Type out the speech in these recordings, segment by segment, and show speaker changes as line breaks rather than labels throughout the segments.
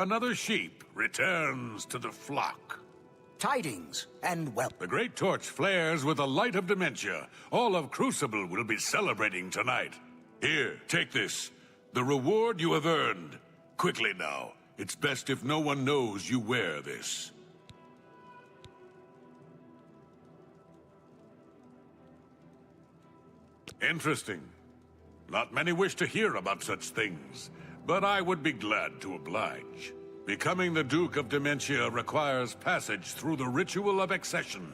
Another sheep returns to the flock.
Tidings and wealth.
The great torch flares with the light of dementia. All of Crucible will be celebrating tonight. Here, take this. The reward you have earned. Quickly now. It's best if no one knows you wear this. Interesting. Not many wish to hear about such things, but I would be glad to oblige. Becoming the Duke of Dementia requires passage through the ritual of accession.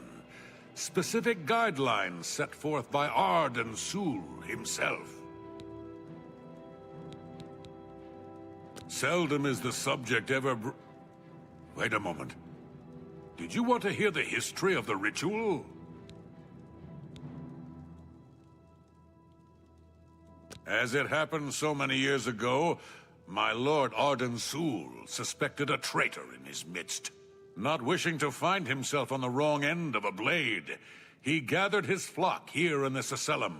Specific guidelines set forth by Arden Sul himself. Seldom is the subject ever Wait a moment. Did you want to hear the history of the ritual? As it happened so many years ago, my Lord Arden Sul suspected a traitor in his midst. Not wishing to find himself on the wrong end of a blade, he gathered his flock here in the Sacellum.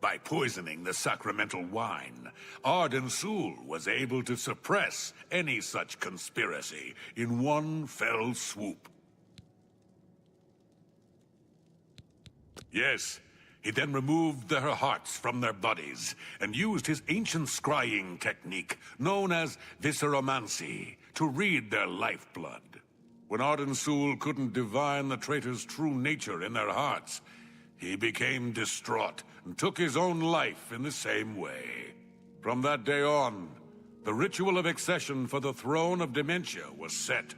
By poisoning the sacramental wine, Arden Sul was able to suppress any such conspiracy in one fell swoop. Yes, he then removed their hearts from their bodies and used his ancient scrying technique, known as visceromancy, to read their lifeblood. When Arden Sul couldn't divine the traitor's true nature in their hearts, he became distraught and took his own life in the same way. From that day on, the ritual of accession for the throne of Dementia was set.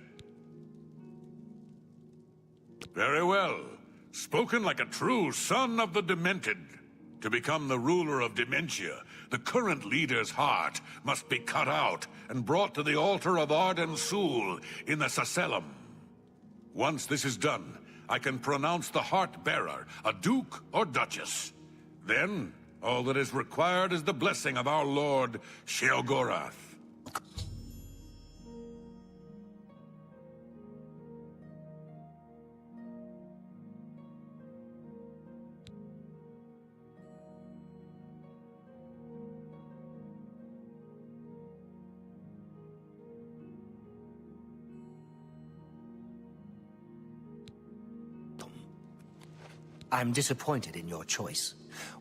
Very well. Spoken like a true son of the Demented. To become the ruler of Dementia, the current leader's heart must be cut out and brought to the altar of Arden Sul in the Sacellum. Once this is done, I can pronounce the heart-bearer a duke or duchess. Then, all that is required is the blessing of our Lord Sheogorath.
I'm disappointed in your choice.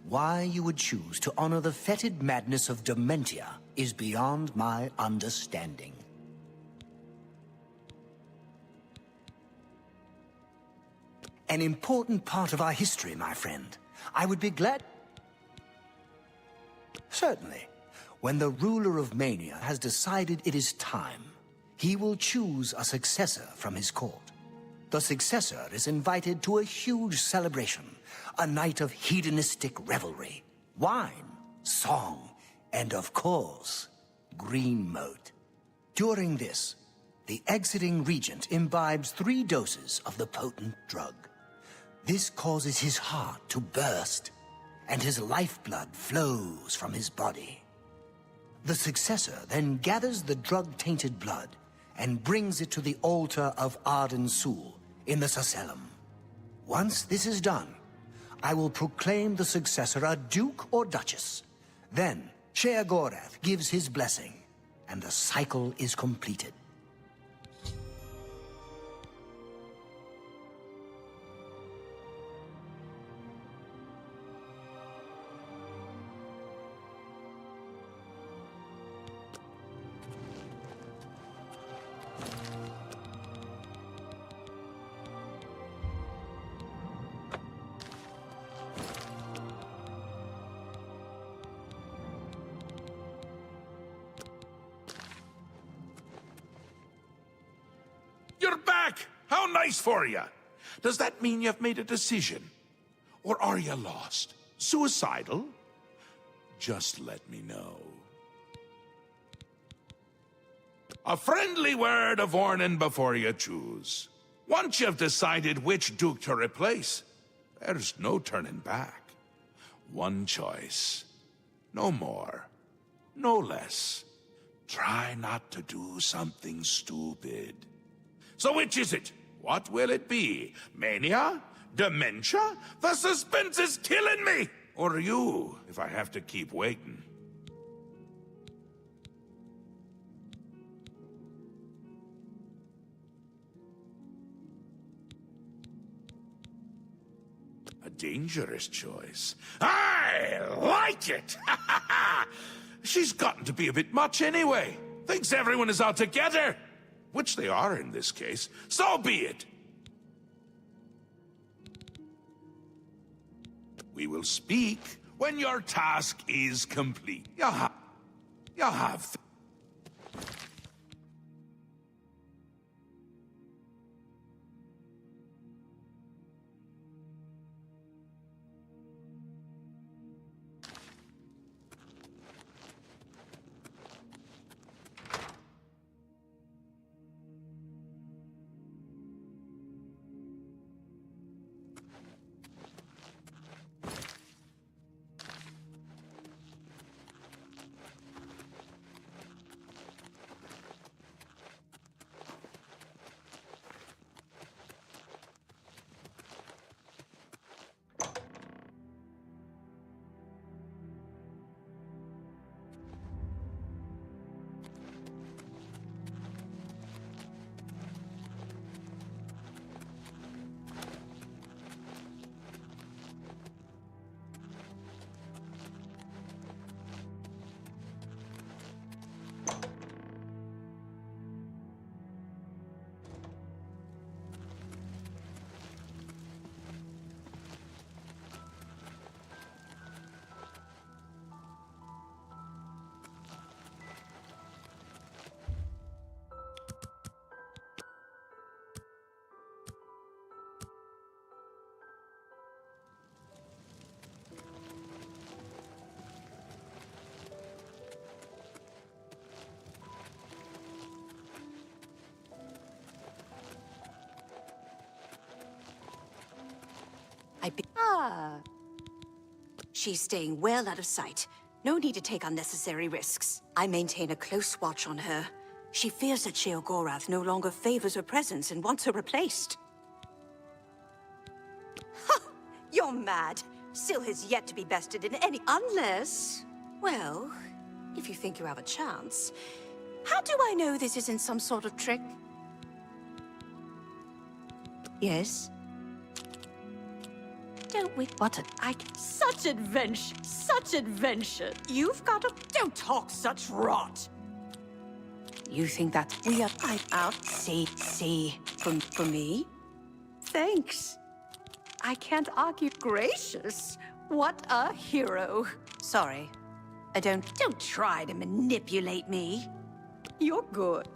Why you would choose to honor the fetid madness of Dementia is beyond my understanding. An important part of our history, my friend. I would be glad... Certainly. When the ruler of Mania has decided it is time, he will choose a successor from his court. The successor is invited to a huge celebration, a night of hedonistic revelry, wine, song, and of course, green moat. During this, the exiting regent imbibes 3 doses of the potent drug. This causes his heart to burst, and his lifeblood flows from his body. The successor then gathers the drug-tainted blood and brings it to the altar of Arden Sul in the Sacellum. Once this is done, I will proclaim the successor a duke or duchess. Then, Sheogorath gives his blessing, and the cycle is completed.
You're back! How nice for you! Does that mean you've made a decision? Or are you lost? Suicidal? Just let me know. A friendly word of warning before you choose. Once you've decided which duke to replace, there's no turning back. One choice. No more. No less. Try not to do something stupid. So which is it? What will it be? Mania? Dementia? The suspense is killing me! Or you, if I have to keep waiting. A dangerous choice. I like it! She's gotten to be a bit much anyway. Thinks everyone is out to get her. Which they are in this case. So be it. We will speak when your task is complete. You have.
She's staying well out of sight. No need to take unnecessary risks. I maintain a close watch on her. She fears that Sheogorath no longer favors her presence and wants her replaced. Ha! You're mad. Syl has yet to be bested in any... Unless... Well, if you think you have a chance. How do I know this isn't some sort of trick? Yes? Don't we? Such adventure! Such adventure! You've got a... Don't talk such rot! You think that we are... out? See. For me? Thanks. I can't argue. Gracious. What a hero. Sorry. Don't try to manipulate me. You're good.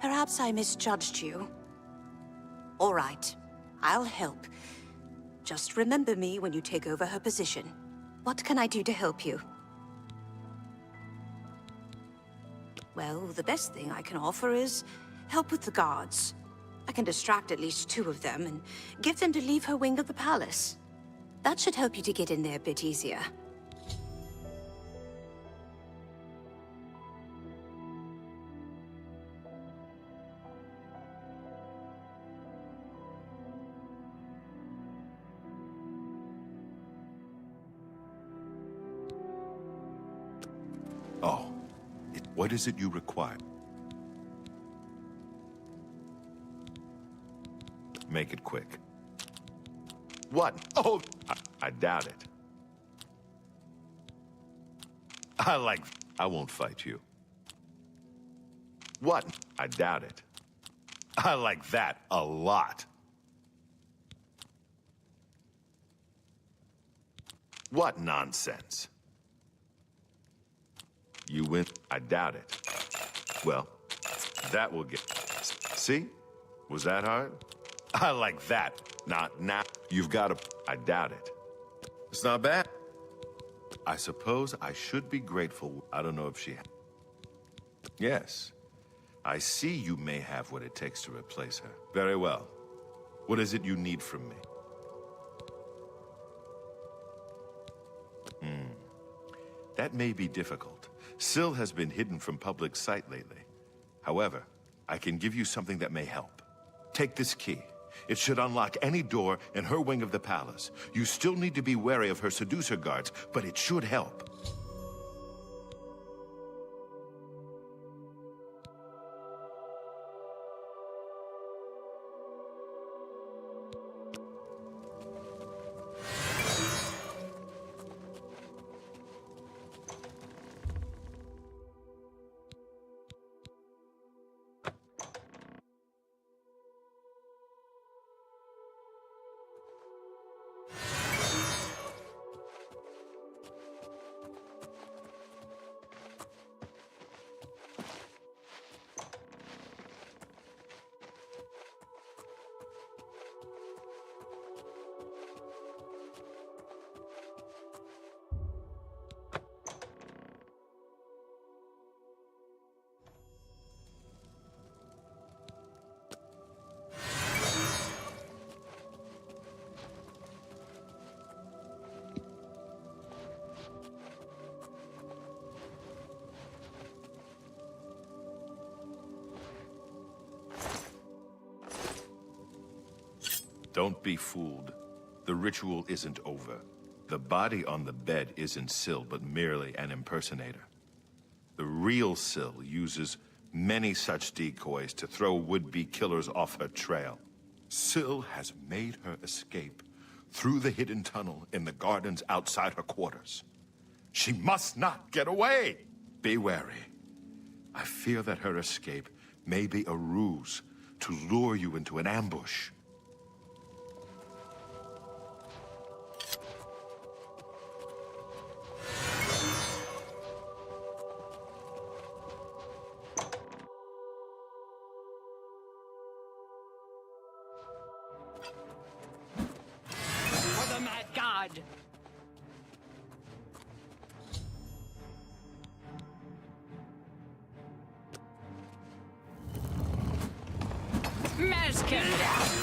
Perhaps I misjudged you. All right. I'll help. Just remember me when you take over her position. What can I do to help you? Well, the best thing I can offer is help with the guards. I can distract at least 2 of them and get them to leave her wing of the palace. That should help you to get in there a bit easier.
Oh, what is it you require? Make it quick. What? Oh, I doubt it. I won't fight you. What? I doubt it. I like that a lot. What nonsense? You win? I doubt it. Well, that will get... See? Was that hard? I like that. Not now. You've got to... I doubt it. It's not bad. I suppose I should be grateful. I don't know if she... Yes. I see you may have what it takes to replace her. Very well. What is it you need from me? That may be difficult. Syl has been hidden from public sight lately. However, I can give you something that may help. Take this key. It should unlock any door in her wing of the palace. You still need to be wary of her seducer guards, but it should help. Don't be fooled. The ritual isn't over. The body on the bed isn't Syl, but merely an impersonator. The real Syl uses many such decoys to throw would-be killers off her trail. Syl has made her escape through the hidden tunnel in the gardens outside her quarters. She must not get away! Be wary. I fear that her escape may be a ruse to lure you into an ambush.
For the Mad God! Meskin!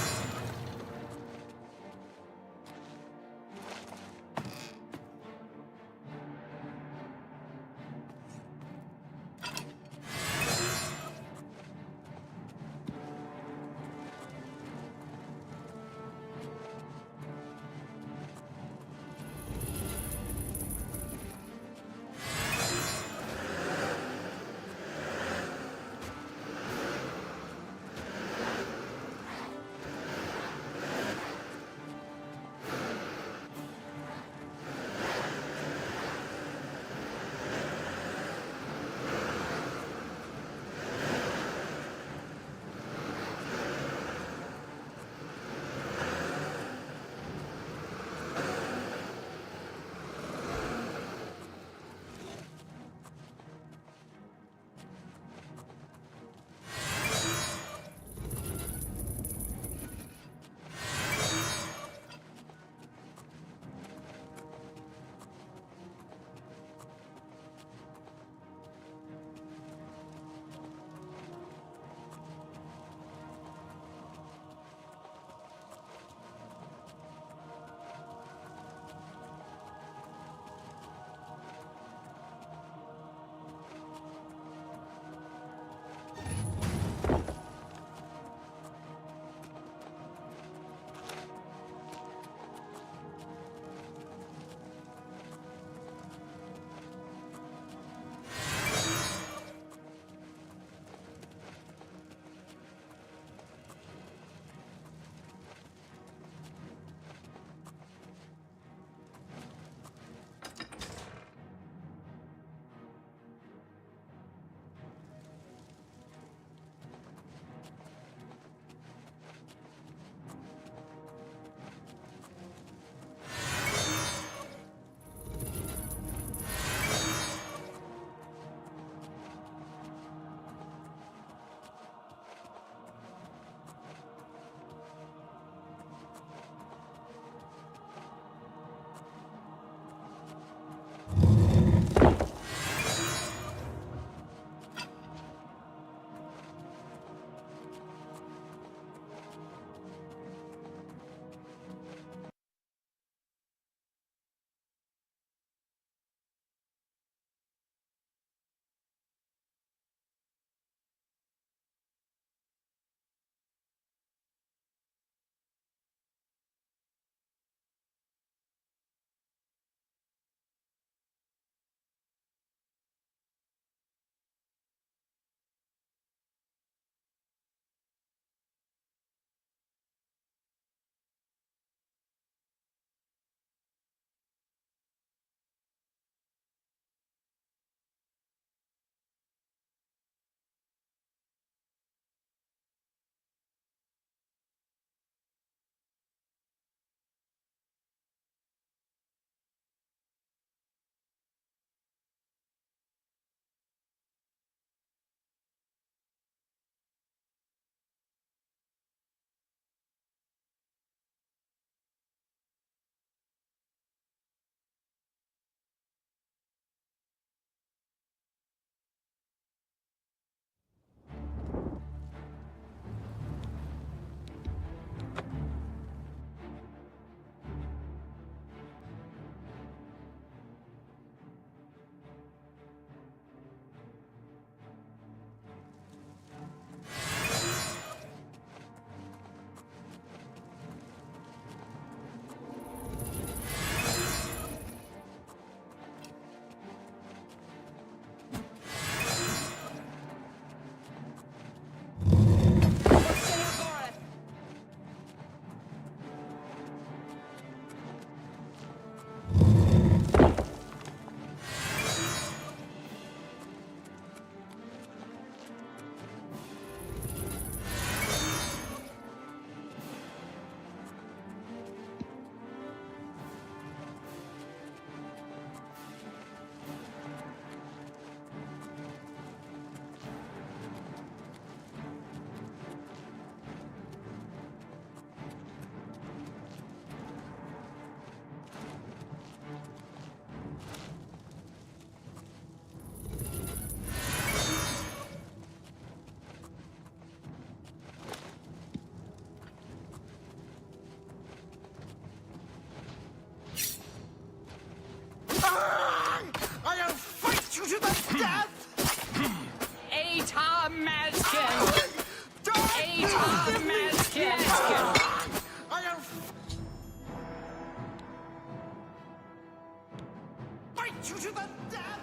fight you to the death!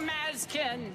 Mazkin!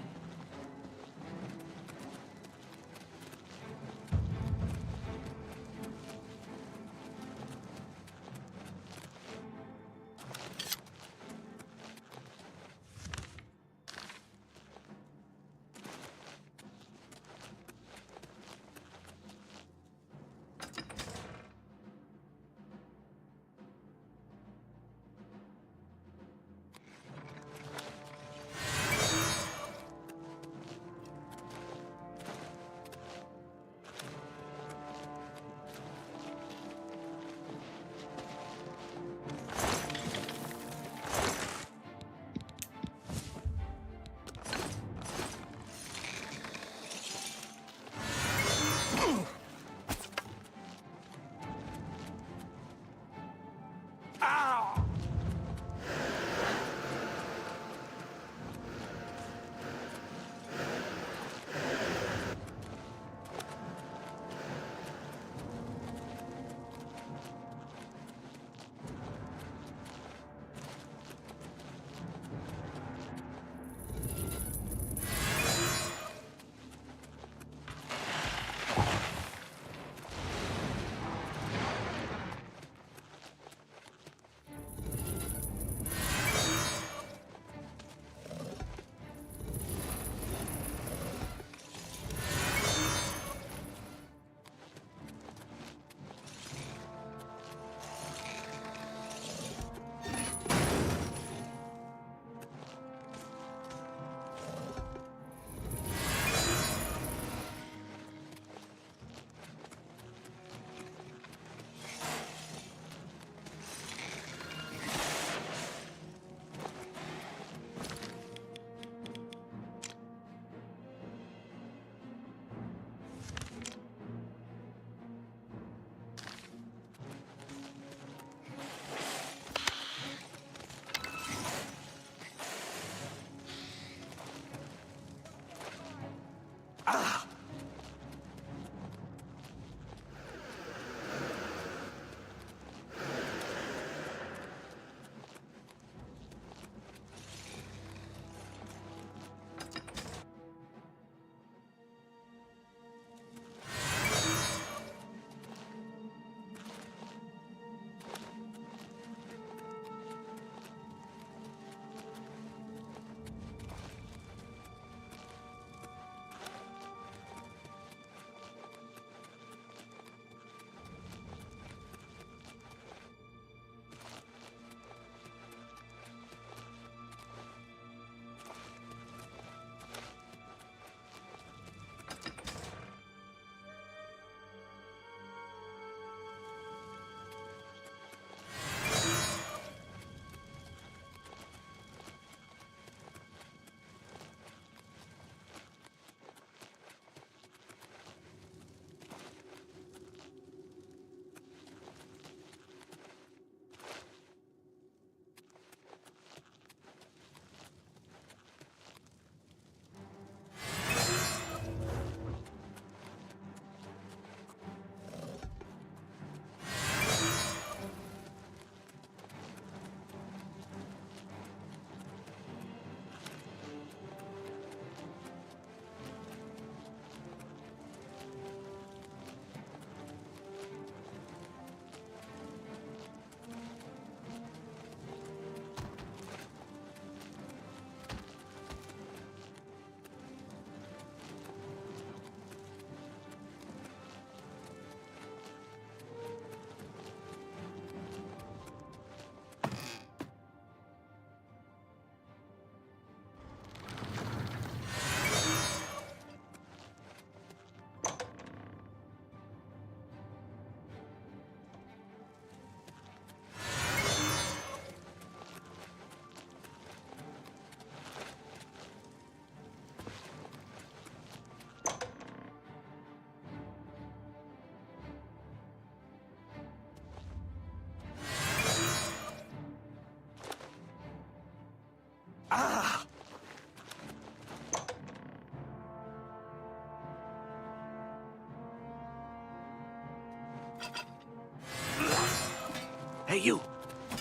Hey, you.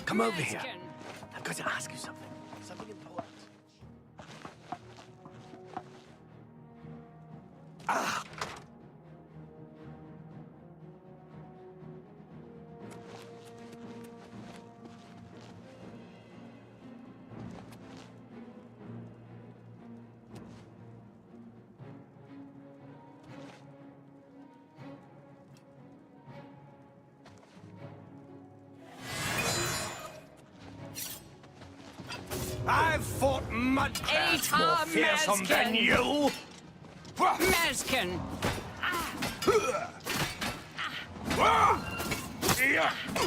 Come over here. I've got to ask you something. Something important. Ah! I've fought mudcrafts more
Atar
fearsome than
Mazkin.
you!
Mazkin!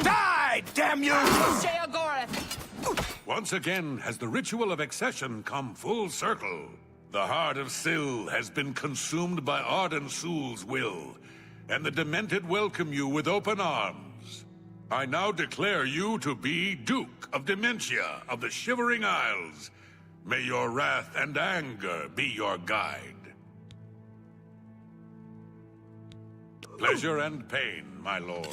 Die, damn you!
Sheogorath!
Once again has the ritual of accession come full circle. The heart of Syl has been consumed by Arden Sul's will, and the Demented welcome you with open arms. I now declare you to be Duke of Dementia of the Shivering Isles. May your wrath and anger be your guide. Pleasure and pain, my lord.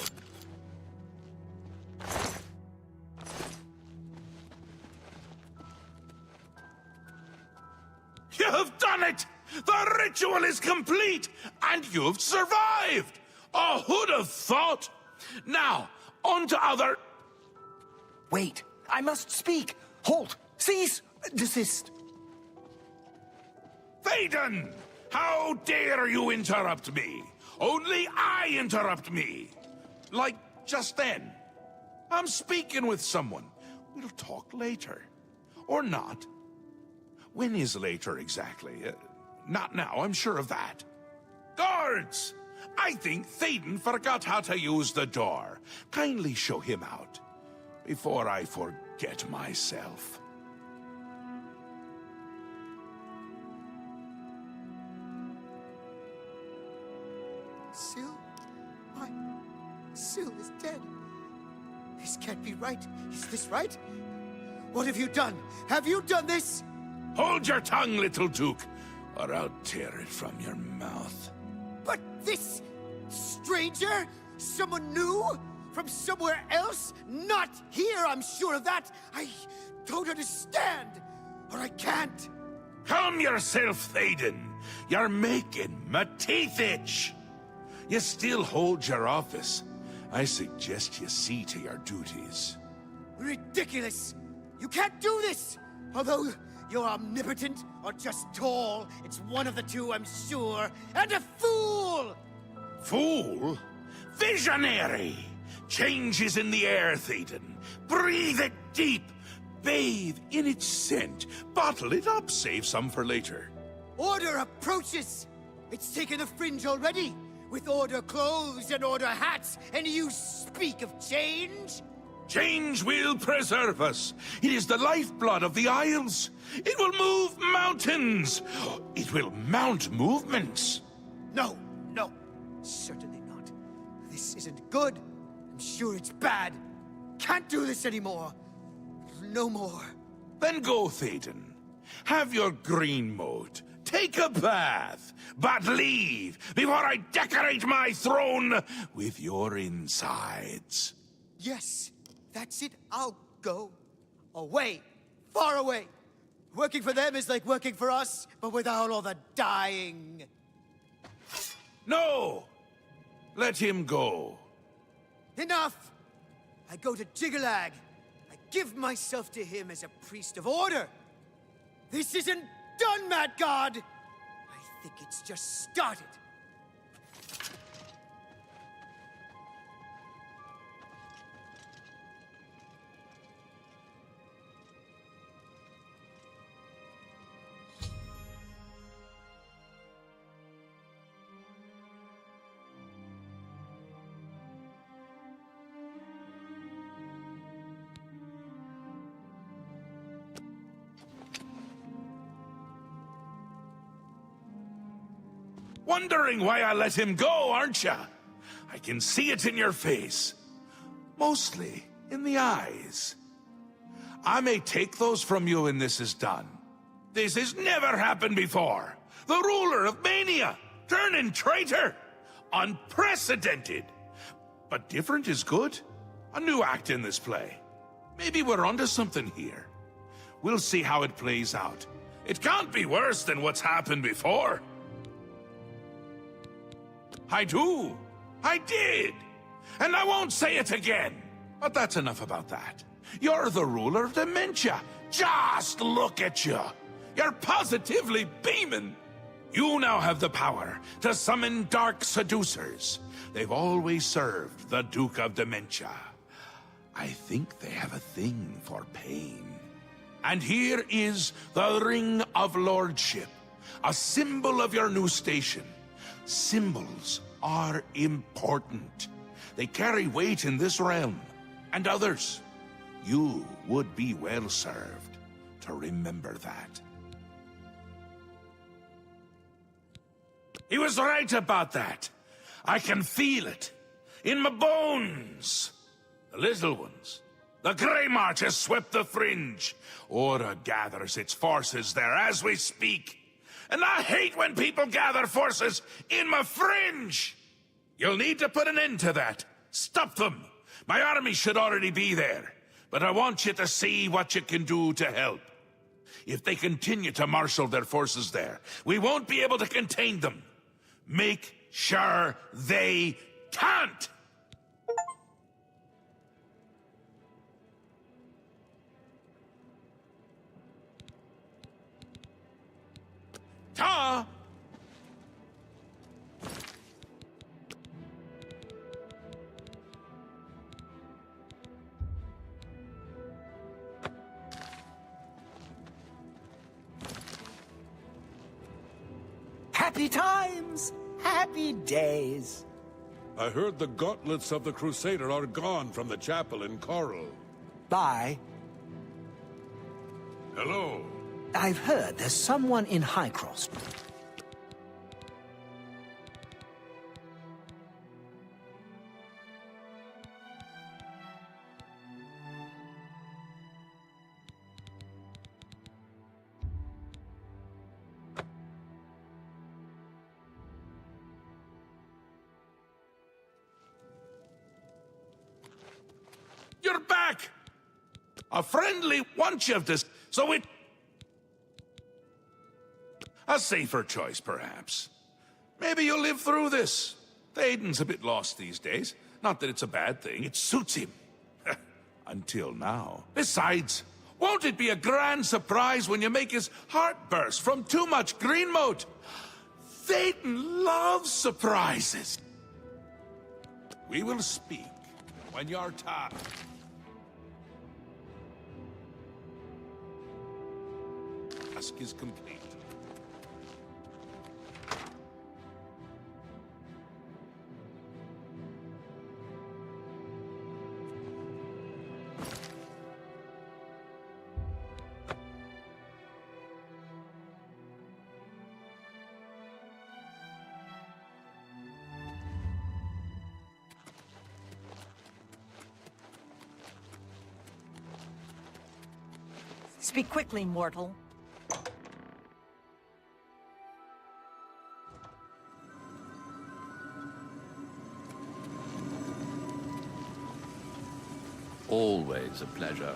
You've done it! The ritual is complete, and you've survived! Oh, who'd have thought? Now, on to other...
Wait, I must speak. Halt! Cease! Desist!
Thaden! How dare you interrupt me? Only I interrupt me! Like just then. I'm speaking with someone. We'll talk later. Or not. When is later exactly? Not now, I'm sure of that. Guards! I think Thaden forgot how to use the door. Kindly show him out. Before I forget myself.
Syl? Why? Syl is dead. This can't be right. Is this right? What have you done? Have you done this?
Hold your tongue, little Duke, or I'll tear it from your mouth.
But this stranger? Someone new? From somewhere else? Not here, I'm sure of that. I don't understand. Or I can't.
Calm yourself, Thaden. You're making my teeth itch. You still hold your office. I suggest you see to your duties.
Ridiculous! You can't do this! Although you're omnipotent or just tall, it's one of the two, I'm sure. And a fool!
Fool? Visionary! Change is in the air, Thaden. Breathe it deep. Bathe in its scent. Bottle it up, save some for later.
Order approaches! It's taken the fringe already, with Order clothes and Order hats, and you speak of change?
Change will preserve us. It is the lifeblood of the Isles. It will move mountains. It will mount movements.
No, no, certainly not. This isn't good. I'm sure it's bad. Can't do this anymore. No more.
Then go, Thaden. Have your green moat. Take a bath. But leave before I decorate my throne with your insides.
Yes, that's it. I'll go. Away. Far away. Working for them is like working for us, but without all the dying.
No! Let him go.
Enough! I go to Jiggalag. I give myself to him as a priest of order. This isn't done, Mad God! I think it's just started.
Wondering why I let him go, aren't ya? I can see it in your face. Mostly in the eyes. I may take those from you when this is done. This has never happened before. The ruler of Mania, turning traitor. Unprecedented. But different is good. A new act in this play. Maybe we're onto something here. We'll see how it plays out. It can't be worse than what's happened before. I do. I did. And I won't say it again. But that's enough about that. You're the ruler of dementia. Just look at you. You're positively beaming. You now have the power to summon dark seducers. They've always served the Duke of Dementia. I think they have a thing for pain. And here is the Ring of Lordship, a symbol of your new station. Symbols are important. They carry weight in this realm, and others. You would be well served to remember that. He was right about that. I can feel it. In my bones. The little ones. The Grey March has swept the fringe. Aura gathers its forces there as we speak. And I hate when people gather forces in my fringe. You'll need to put an end to that. Stop them. My army should already be there. But I want you to see what you can do to help. If they continue to marshal their forces there, we won't be able to contain them. Make sure they can't! Ta!
Happy times! Happy days!
I heard the gauntlets of the Crusader are gone from the chapel in Coral.
Bye.
Hello.
I've heard there's someone in Highcross.
You're back! A friendly once you've this, so it... A safer choice, perhaps. Maybe you'll live through this. Thayden's a bit lost these days. Not that it's a bad thing, it suits him. Until now. Besides, won't it be a grand surprise when you make his heart burst from too much green moat? Thayden loves surprises. We will speak when you're tired. Task is complete.
Speak quickly, mortal.
Always a pleasure.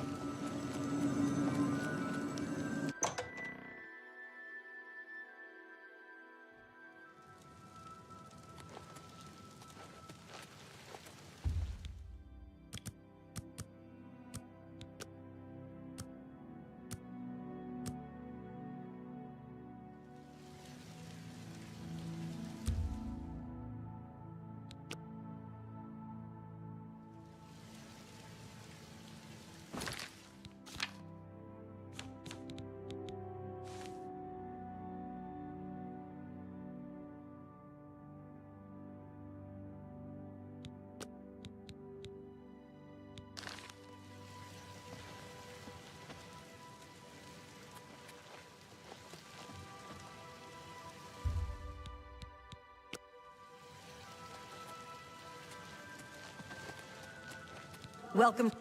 Welcome.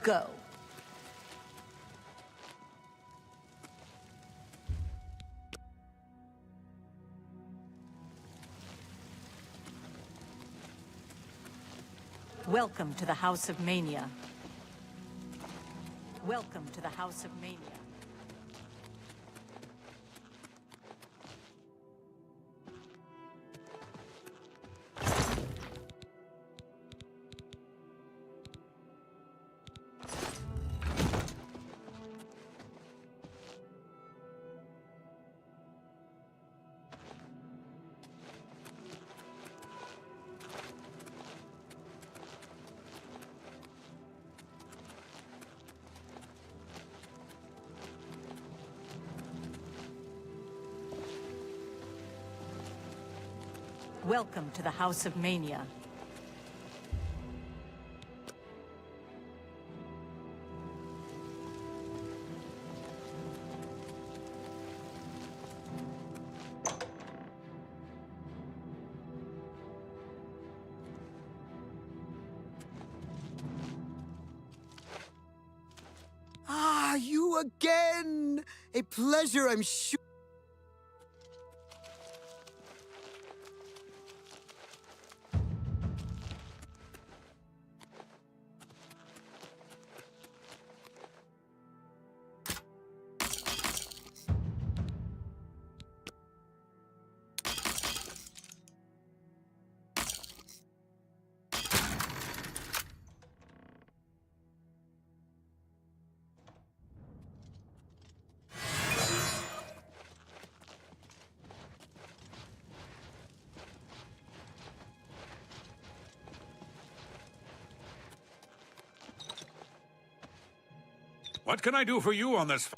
Go. Welcome to the House of Mania. Welcome to the House of Mania. Welcome to the House of Mania.
Ah, you again! A pleasure, I'm sure.
What can I do for you on this?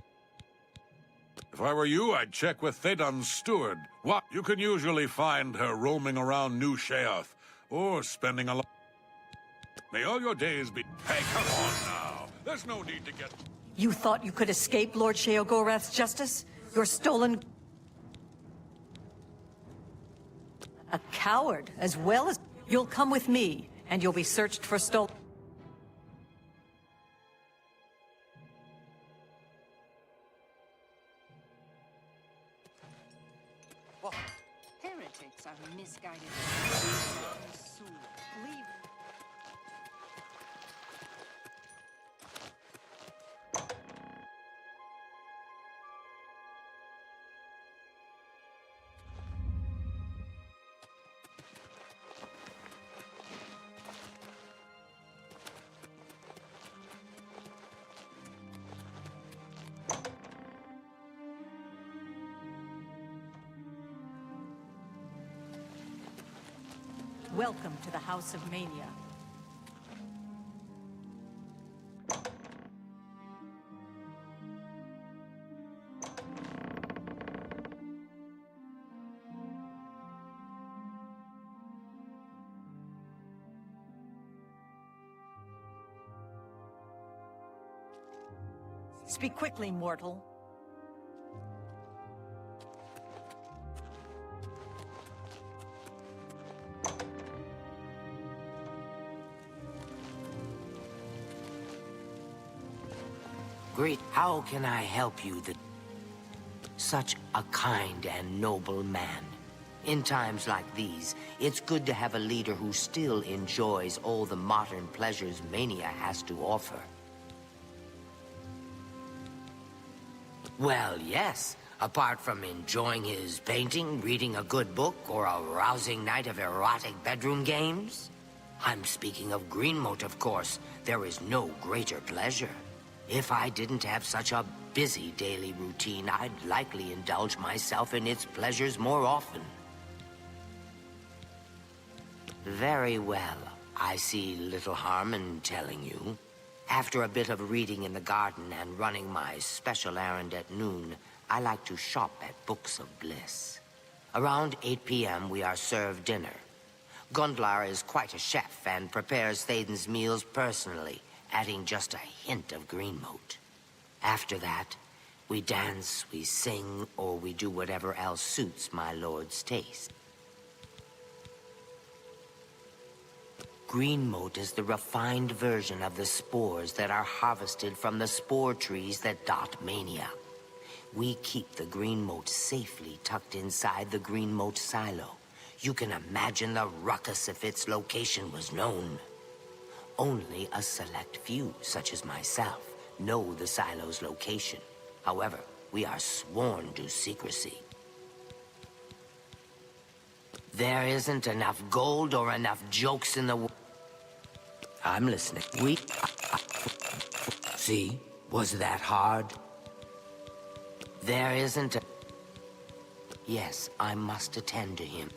If I were you, I'd check with Thedon's steward. What? You can usually find her roaming around New Sheoth, or spending a lot. May all your days be... Hey, come on now. There's no need to get...
You thought you could escape Lord Sheogorath's justice? Your stolen... A coward, as well as... You'll come with me, and you'll be searched for stolen...
Heretics are misguided. Leave.
Welcome to the House of Mania. Speak quickly, mortal.
Great, how can I help you, such a kind and noble man? In times like these, it's good to have a leader who still enjoys all the modern pleasures Mania has to offer. Well, yes. Apart from enjoying his painting, reading a good book, or a rousing night of erotic bedroom games. I'm speaking of Greenmote, of course. There is no greater pleasure. If I didn't have such a busy daily routine, I'd likely indulge myself in its pleasures more often. Very well. I see little harm in telling you. After a bit of reading in the garden and running my special errand at noon, I like to shop at Books of Bliss. Around 8 p.m. we are served dinner. Gundlar is quite a chef and prepares Thaden's meals personally, adding just a hint of Greenmote. After that, we dance, we sing, or we do whatever else suits my lord's taste. Greenmote is the refined version of the spores that are harvested from the spore trees that dot Mania. We keep the Greenmote safely tucked inside the Greenmote silo. You can imagine the ruckus if its location was known. Only a select few, such as myself, know the silo's location. However, we are sworn to secrecy. There isn't enough gold or enough jokes in the world. I'm listening. See? Was that hard? There isn't a... Yes, I must attend to him.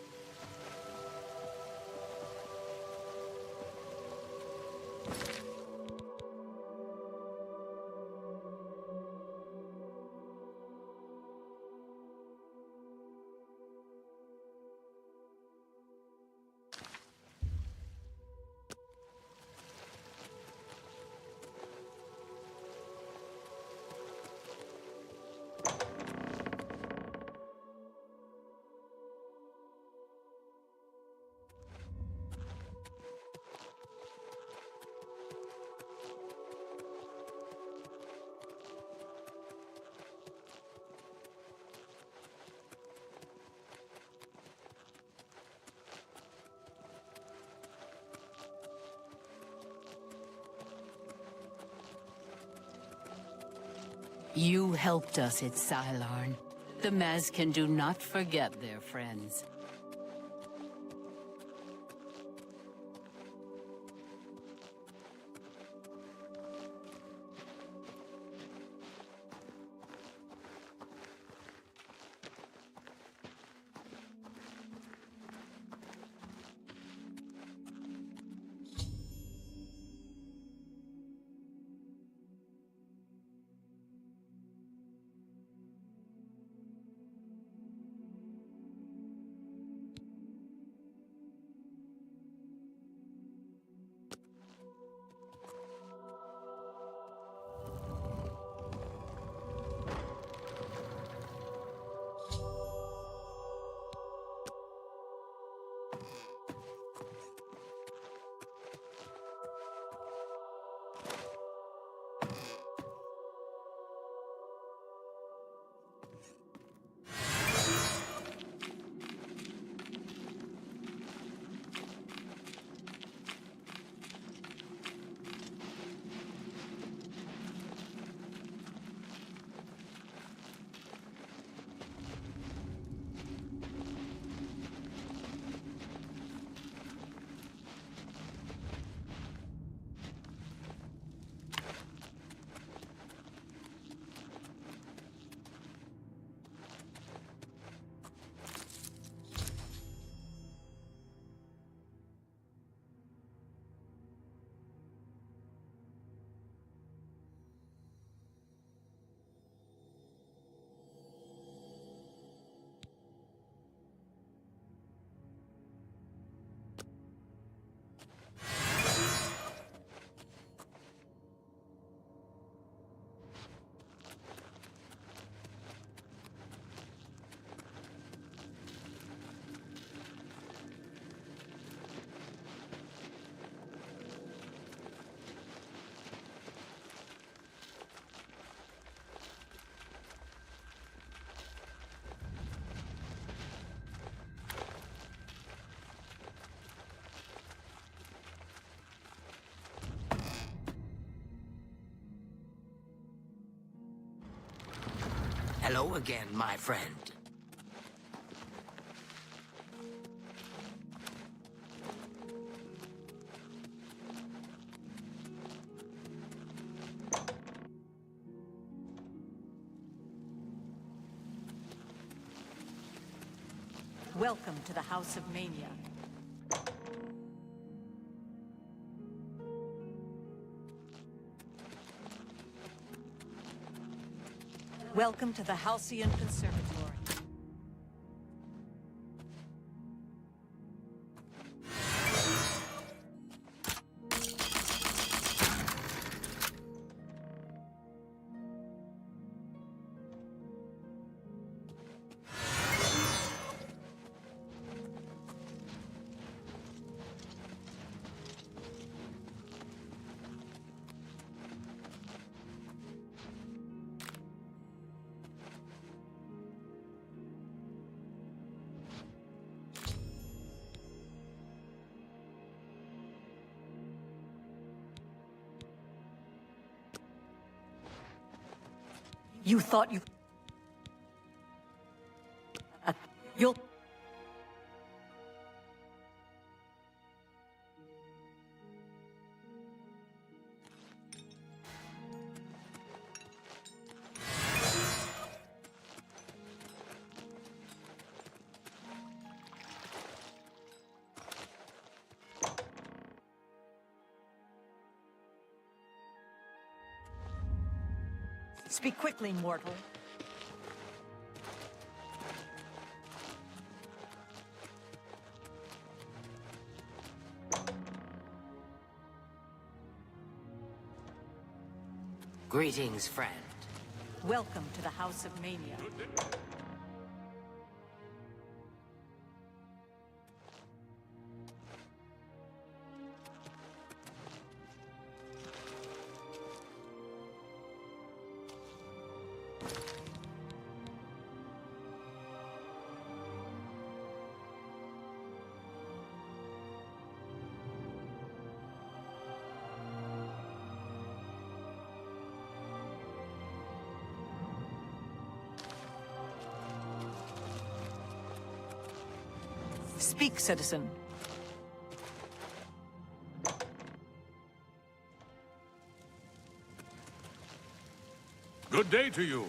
You helped us at Silarn. The Mazkin do not forget their friends.
Hello again, my friend.
Welcome to the House of Mania. Welcome to the Halcyon Conservatory. You thought you... you'll... Speak quickly, mortal.
Greetings, friend.
Welcome to the House of Mania. Speak, citizen.
Good day to you.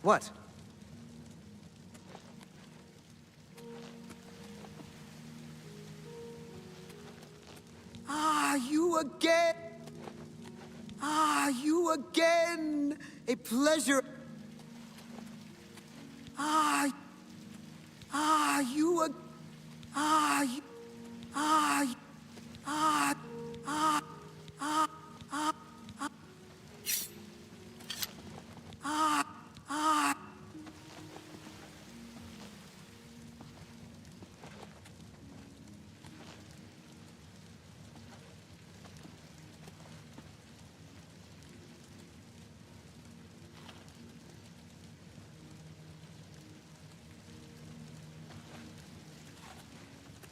What? Ah, you again! Ah, you again! A pleasure. Ah, you again. Ah, you, ah, ah, ah, ah, ah, ah, ah.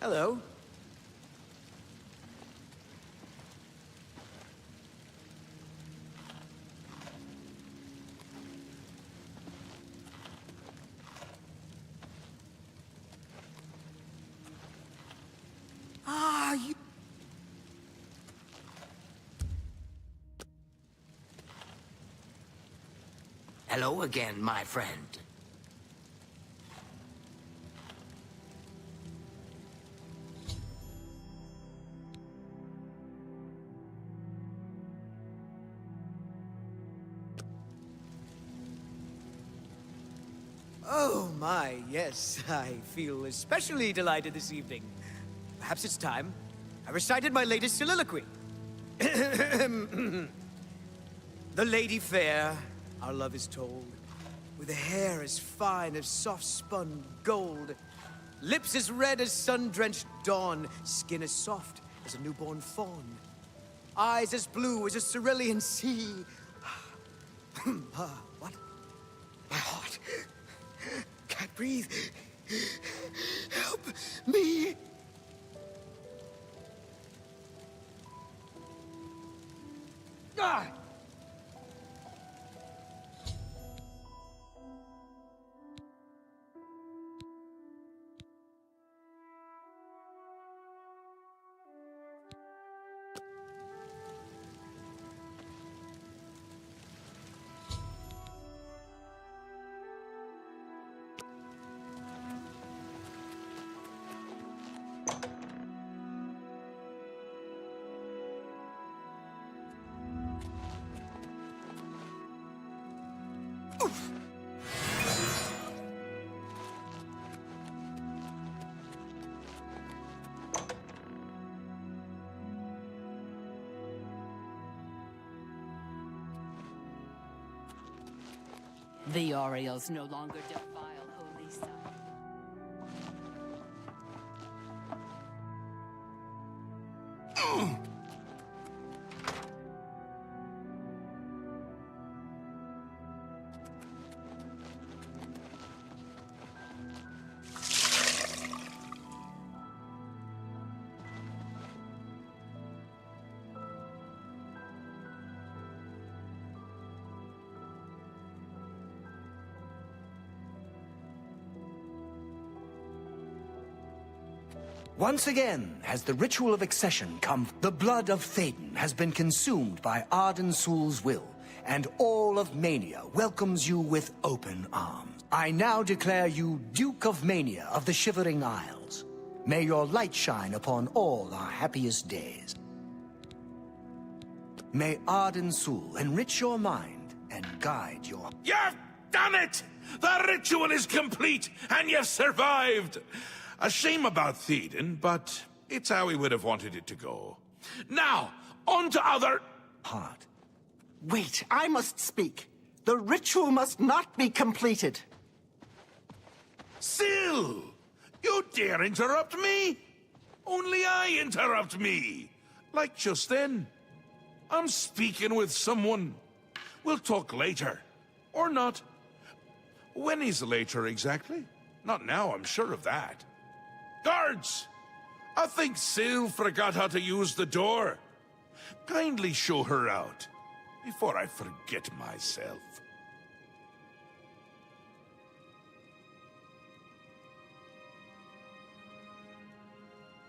Hello. Ah, you...
Hello again, my friend.
Oh my, yes, I feel especially delighted this evening. Perhaps it's time I recited my latest soliloquy. The lady fair, our love is told, with a hair as fine as soft-spun gold, lips as red as sun-drenched dawn, skin as soft as a newborn fawn, eyes as blue as a cerulean sea. What? My heart can't breathe. Help me! Ah!
The Orioles no longer defile holy sites.
Once again has the ritual of accession come. The blood of Théden has been consumed by Arden Sul's will, and all of Mania welcomes you with open arms. I now declare you Duke of Mania of the Shivering Isles. May your light shine upon all our happiest days. May Arden Sul enrich your mind and guide your...
You've done it! The ritual is complete, and you've survived! A shame about Théden, but it's how we would have wanted it to go. Now, on to other...
heart.
Wait, I must speak. The ritual must not be completed.
Syl! You dare interrupt me? Only I interrupt me. Like just then. I'm speaking with someone. We'll talk later. Or not. When is later exactly? Not now, I'm sure of that. Guards! I think Syl forgot how to use the door. Kindly show her out, before I forget myself.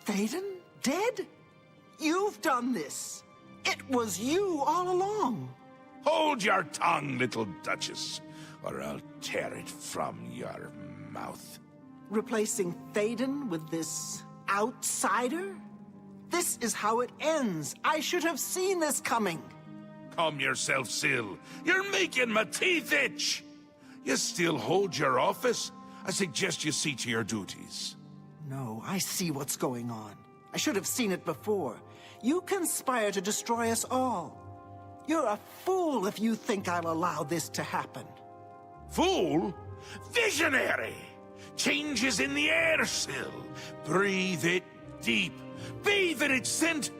Théden? Dead? You've done this. It was you all along.
Hold your tongue, little Duchess, or I'll tear it from your mouth.
Replacing Théden with this outsider? This is how it ends. I should have seen this coming.
Calm yourself, Syl. You're making my teeth itch. You still hold your office? I suggest you see to your duties.
No, I see what's going on. I should have seen it before. You conspire to destroy us all. You're a fool if you think I'll allow this to happen.
Fool? Visionary! Change is in the air, Syl. Breathe it deep. Bathe in its scent.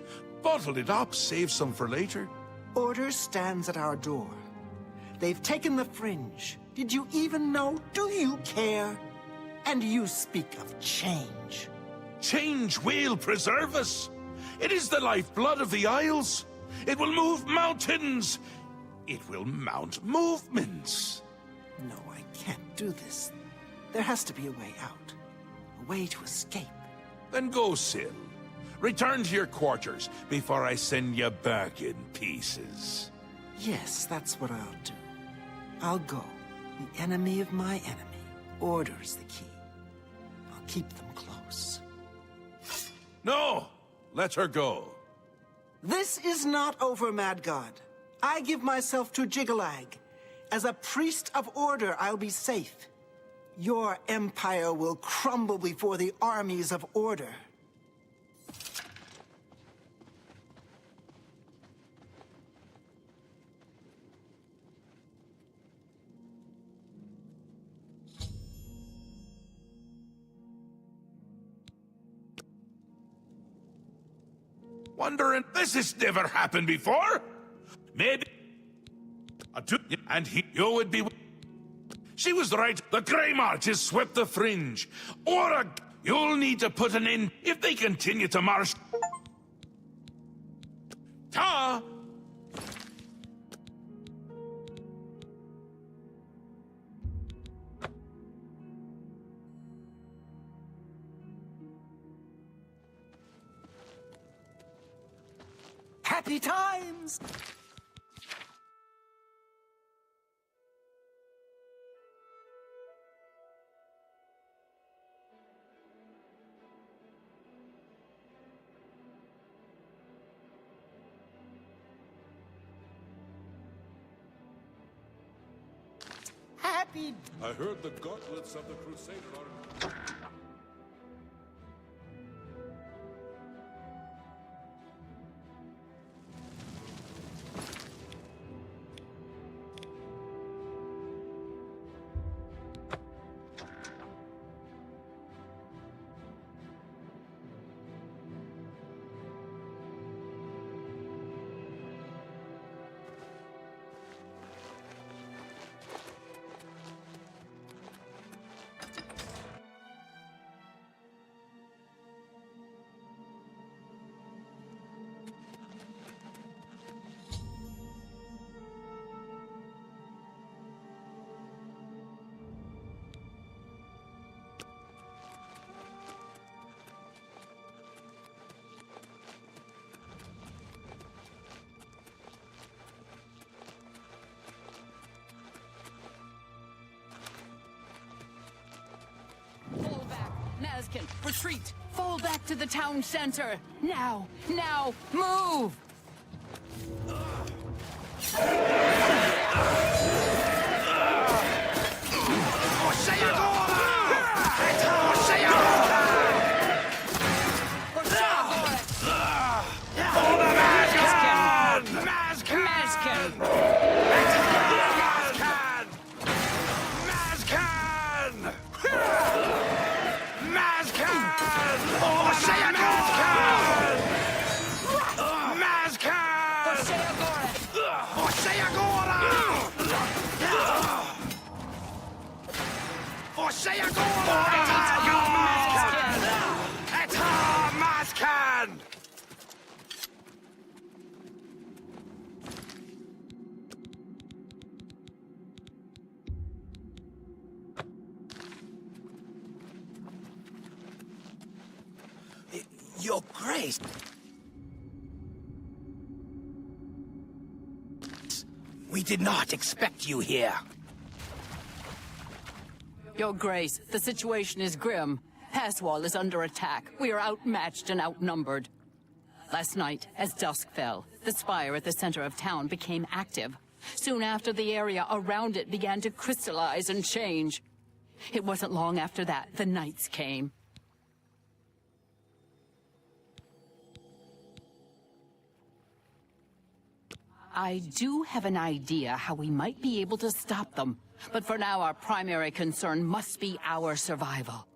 Bottle it up, save some for later.
Order stands at our door. They've taken the fringe. Did you even know? Do you care? And you speak of change.
Change will preserve us. It is the lifeblood of the Isles. It will move mountains. It will mount movements.
No, I can't do this. There has to be a way out. A way to escape.
Then go, Syl. Return to your quarters before I send you back in pieces.
Yes, that's what I'll do. I'll go. The enemy of my enemy orders the key. I'll keep them close.
No! Let her go.
This is not over, Mad God. I give myself to Jiggalag. As a priest of order, I'll be safe. Your empire will crumble before the armies of order.
Wondering, this has never happened before? Maybe... And you would be... She was right. The Grey March has swept the fringe. Or you'll need to put an end if they continue to march. Ta!
Happy times! Happy...
I heard the gauntlets of the Crusader are...
Mazkin, retreat! Fall back to the town center! Now! Now! Move!
Your Grace! We did not expect you here.
Your Grace, the situation is grim. Passwall is under attack. We are outmatched and outnumbered. Last night, as dusk fell, the spire at the center of town became active. Soon after, the area around it began to crystallize and change. It wasn't long after that the knights came. I do have an idea how we might be able to stop them, but for now our primary concern must be our survival.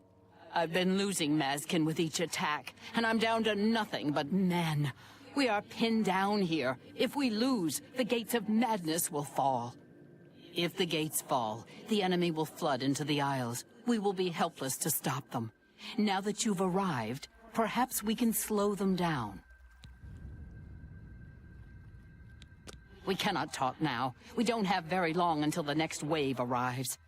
I've been losing Mazkin with each attack, and I'm down to nothing but men. We are pinned down here. If we lose, the gates of madness will fall. If the gates fall, the enemy will flood into the Isles. We will be helpless to stop them. Now that you've arrived, perhaps we can slow them down. We cannot talk now. We don't have very long until the next wave arrives.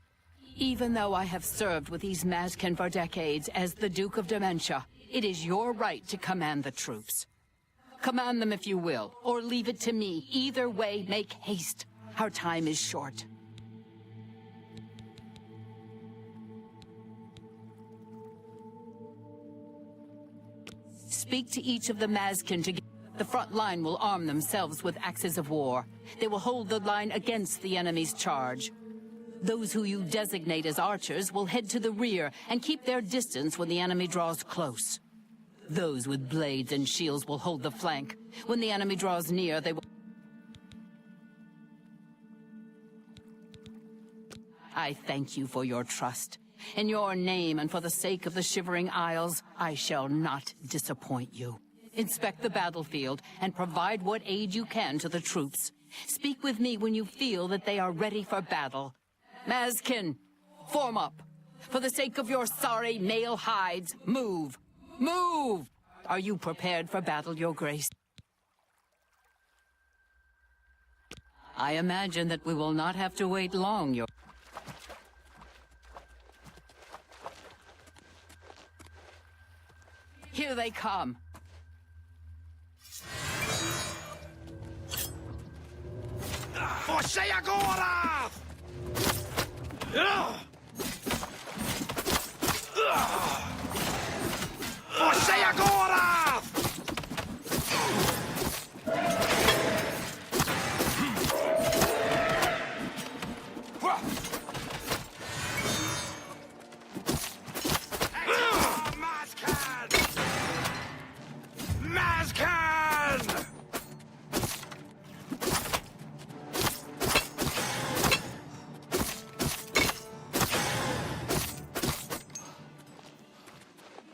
Even though I have served with these Mazkin for decades as the Duke of Dementia, it is your right to command the troops. Command them if you will, or leave it to me. Either way, make haste. Our time is short. Speak to each of the Mazkin to get... The front line will arm themselves with axes of war. They will hold the line against the enemy's charge. Those who you designate as archers will head to the rear and keep their distance when the enemy draws close. Those with blades and shields will hold the flank. When the enemy draws near, they will... I thank you for your trust. In your name and for the sake of the Shivering Isles, I shall not disappoint you. Inspect the battlefield and provide what aid you can to the troops. Speak with me when you feel that they are ready for battle. Mazkin, form up. For the sake of your sorry male hides, move. Move! Are you prepared for battle, Your Grace? I imagine that we will not have to wait long, Your... Here they come.
Você agora! Você agora!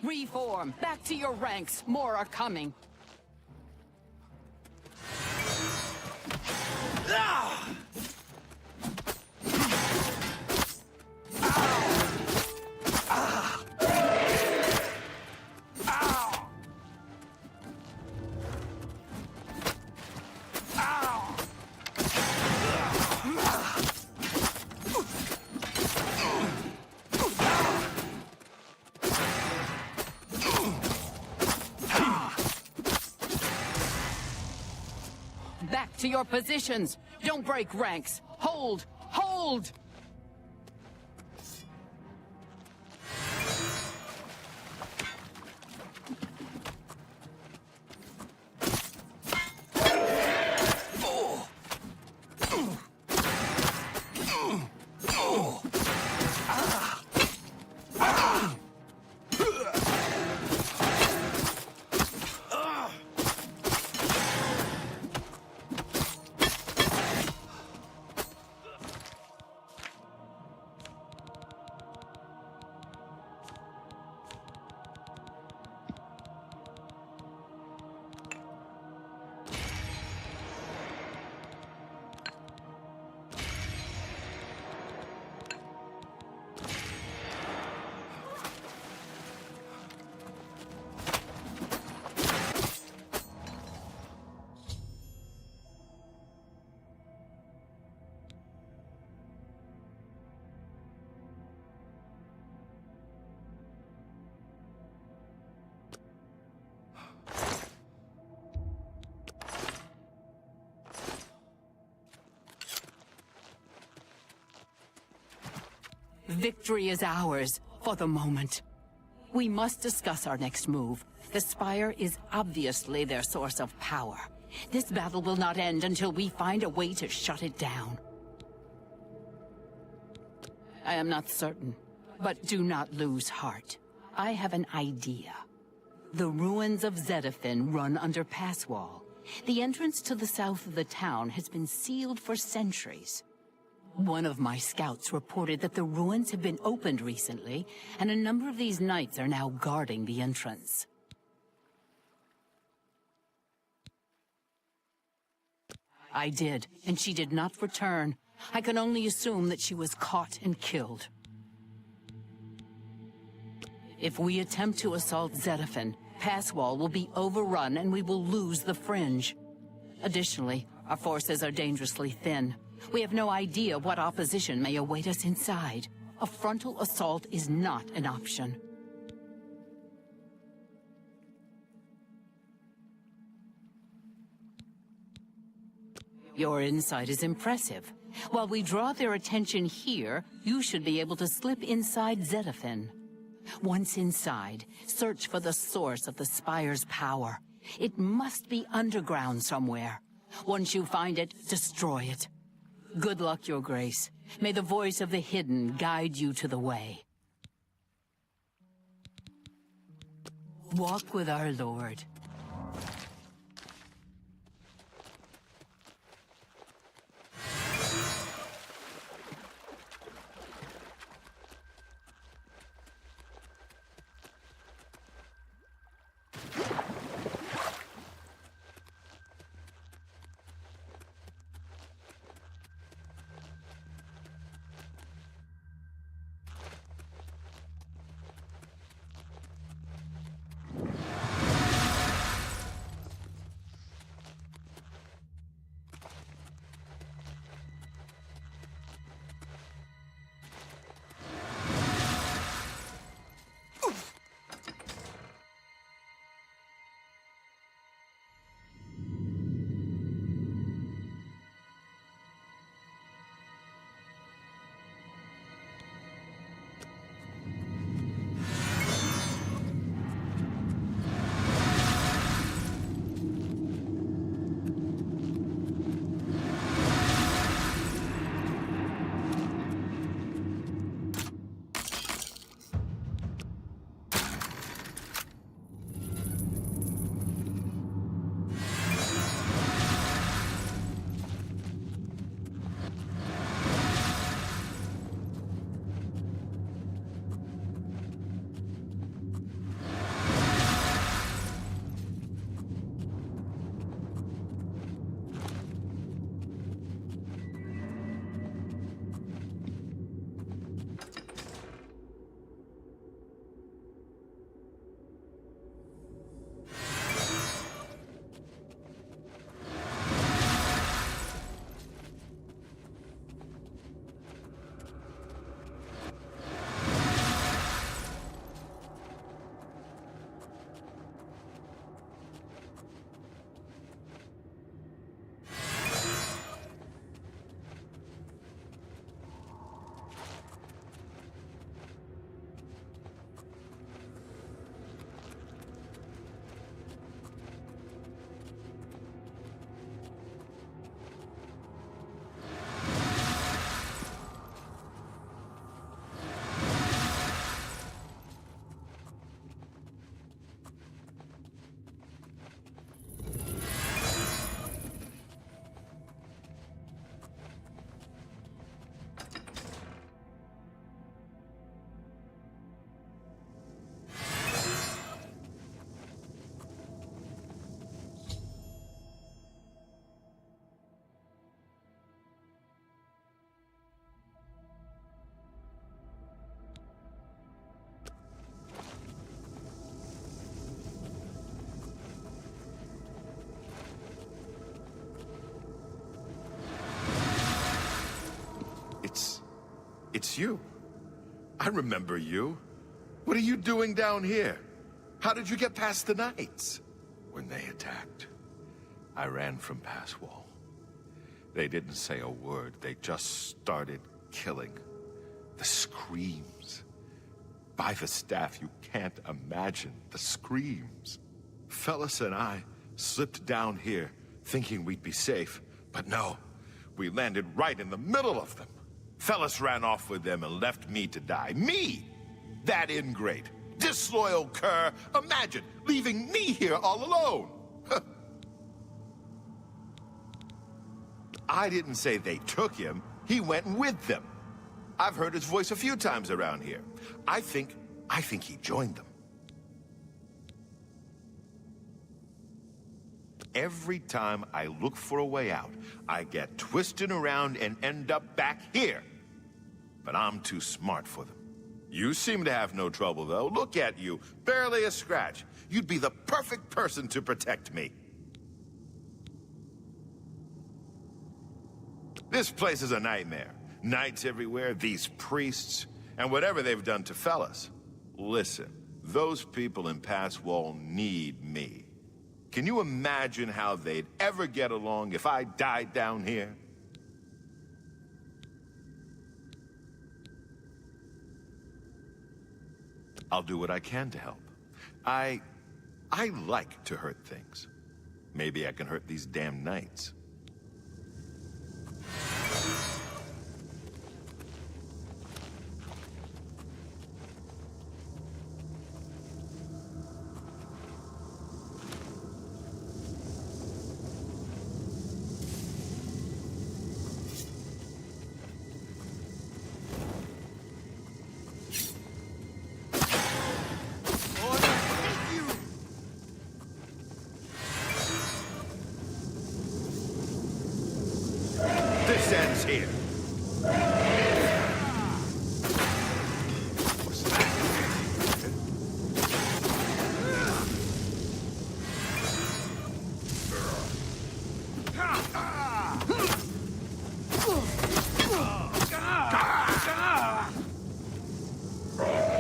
Reform! Back to your ranks! More are coming! Back to your positions! Don't break ranks! Hold! Hold! Victory is ours, for the moment. We must discuss our next move. The Spire is obviously their source of power. This battle will not end until we find a way to shut it down. I am not certain, but do not lose heart. I have an idea. The ruins of Zedafin run under Passwall. The entrance to the south of the town has been sealed for centuries. One of my scouts reported that the ruins have been opened recently, and a number of these knights are now guarding the entrance. I did, and she did not return. I can only assume that she was caught and killed. If we attempt to assault Zedafin, Passwall will be overrun and we will lose the Fringe. Additionally, our forces are dangerously thin. We have no idea what opposition may await us inside. A frontal assault is not an option. Your insight is impressive. While we draw their attention here, you should be able to slip inside Zedafin. Once inside, search for the source of the Spire's power. It must be underground somewhere. Once you find it, destroy it. Good luck, Your Grace. May the voice of the hidden guide you to the way. Walk with our Lord.
It's you. I remember you. What are you doing down here? How did you get past the Knights?
When they attacked, I ran from Passwall. They didn't say a word. They just started killing.
The screams. By the staff, you can't imagine the screams. Fellas and I slipped down here thinking we'd be safe, but no, we landed right in the middle of them. Fellas ran off with them and left me to die. Me! That ingrate, disloyal cur. Imagine leaving me here all alone. I didn't say they took him. He went with them. I've heard his voice a few times around here. I think he joined them. Every time I look for a way out, I get twisted around and end up back here. But I'm too smart for them. You seem to have no trouble, though. Look at you, barely a scratch. You'd be the perfect person to protect me. This place is a nightmare. Knights everywhere, these priests, and whatever they've done to fellas. Listen, those people in Passwall need me. Can you imagine how they'd ever get along if I died down here? I'll do what I can to help. I like to hurt things. Maybe I can hurt these damn knights. This ends here. What's that?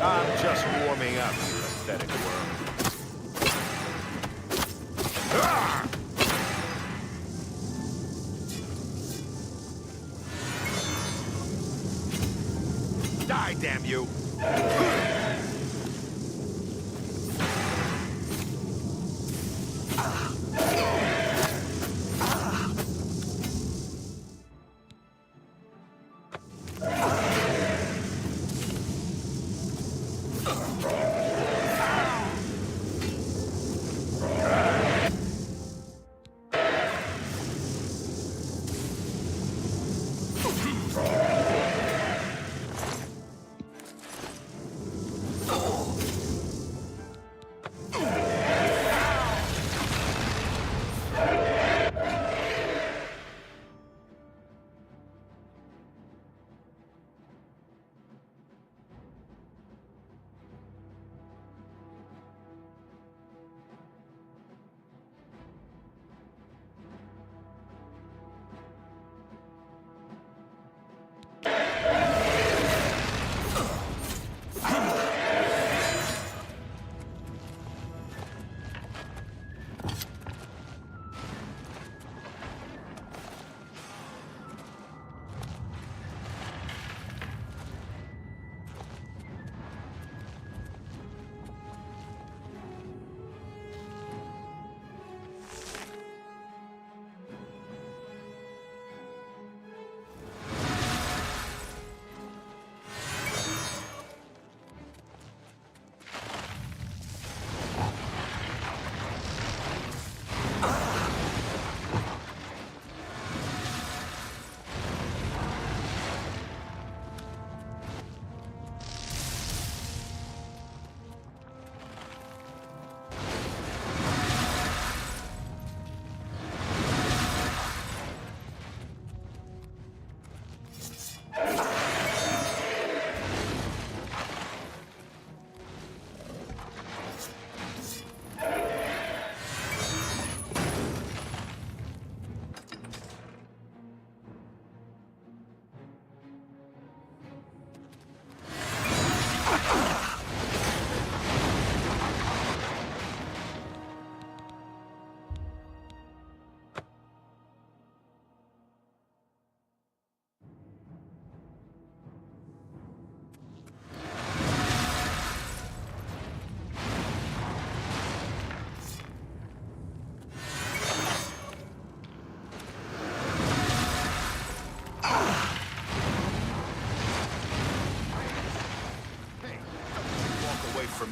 I'm just warming up, you pathetic worm. Die, damn you!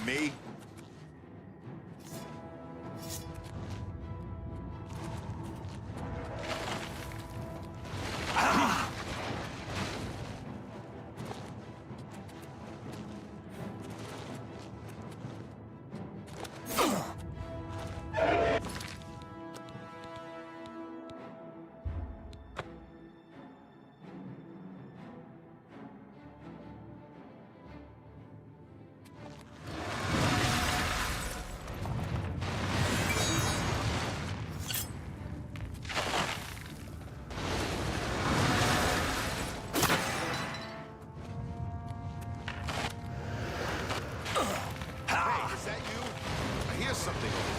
me? Something.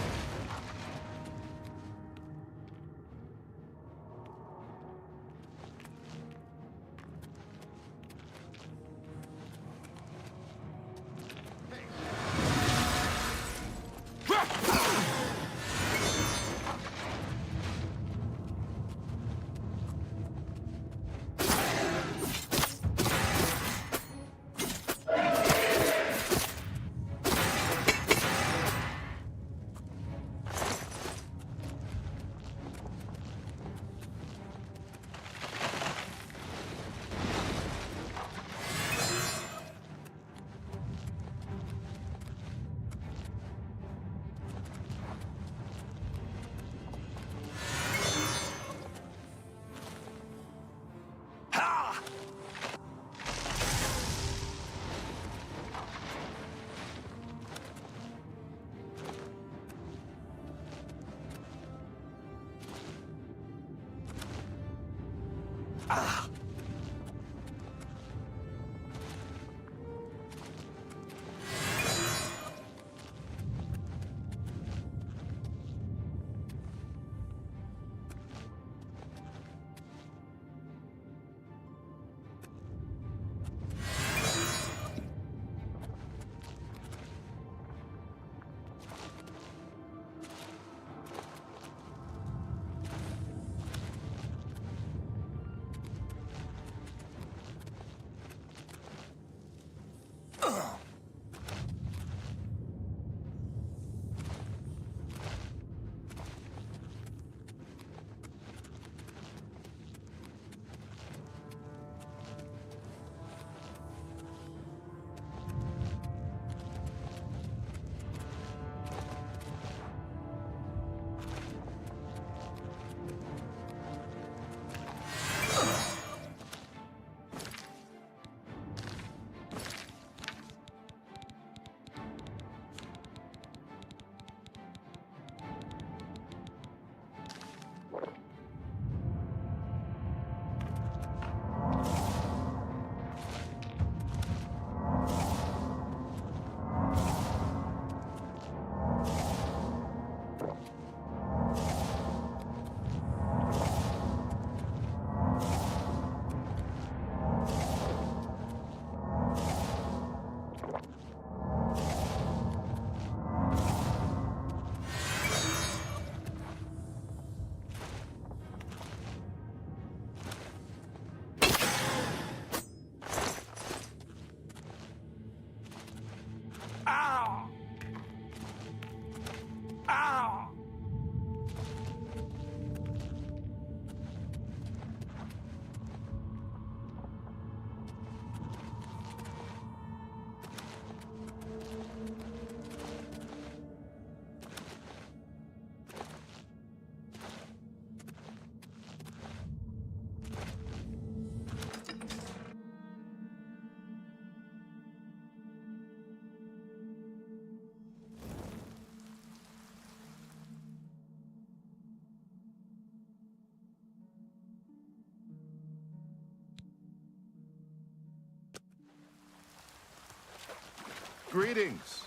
Greetings.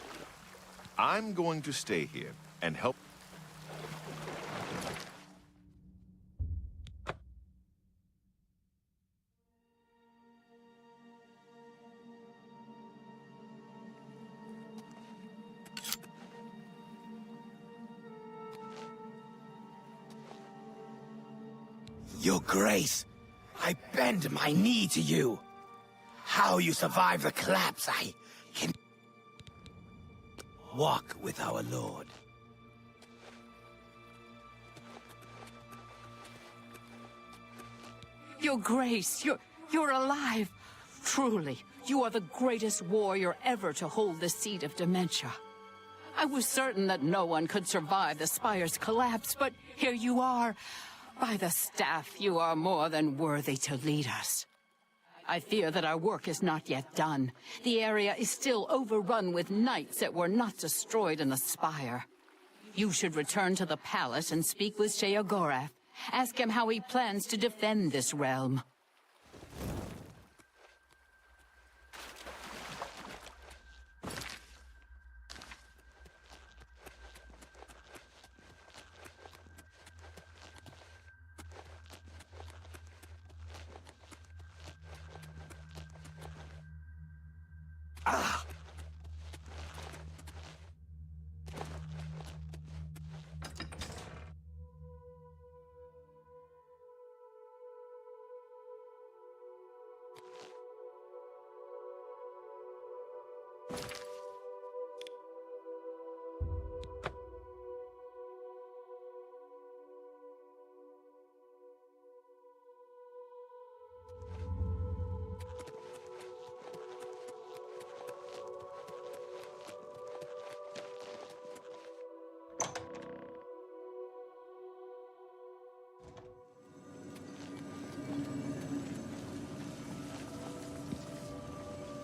I'm going to stay here and help.
Your Grace, I bend my knee to you. How you survive the collapse, I can... walk with our Lord.
Your Grace, you're alive. Truly, you are the greatest warrior ever to hold the seat of dementia. I was certain that no one could survive the Spire's collapse, but here you are. By the staff, you are more than worthy to lead us. I fear that our work is not yet done. The area is still overrun with knights that were not destroyed in the Spire. You should return to the palace and speak with Sheogorath. Ask him how he plans to defend this realm.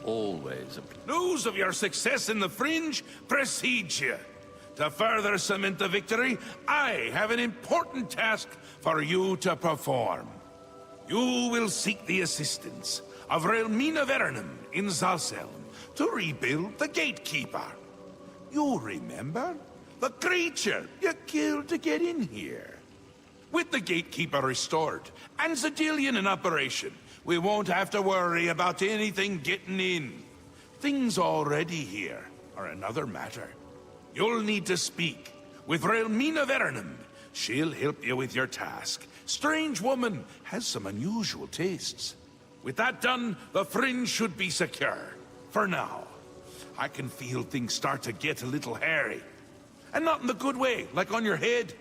Always a
News of your success in the Fringe precedes you. To further cement the victory, I have an important task for you to perform. You will seek the assistance of Relmina Vernum in Zalselm to rebuild the Gatekeeper. You remember? The creature you killed to get in here. With the Gatekeeper restored and Zedillion in operation, we won't have to worry about anything getting in. Things already here are another matter. You'll need to speak with Relmina Vernum. She'll help you with your task. Strange woman has some unusual tastes. With that done, the Fringe should be secure. For now. I can feel things start to get a little hairy. And not in the good way, like on your head.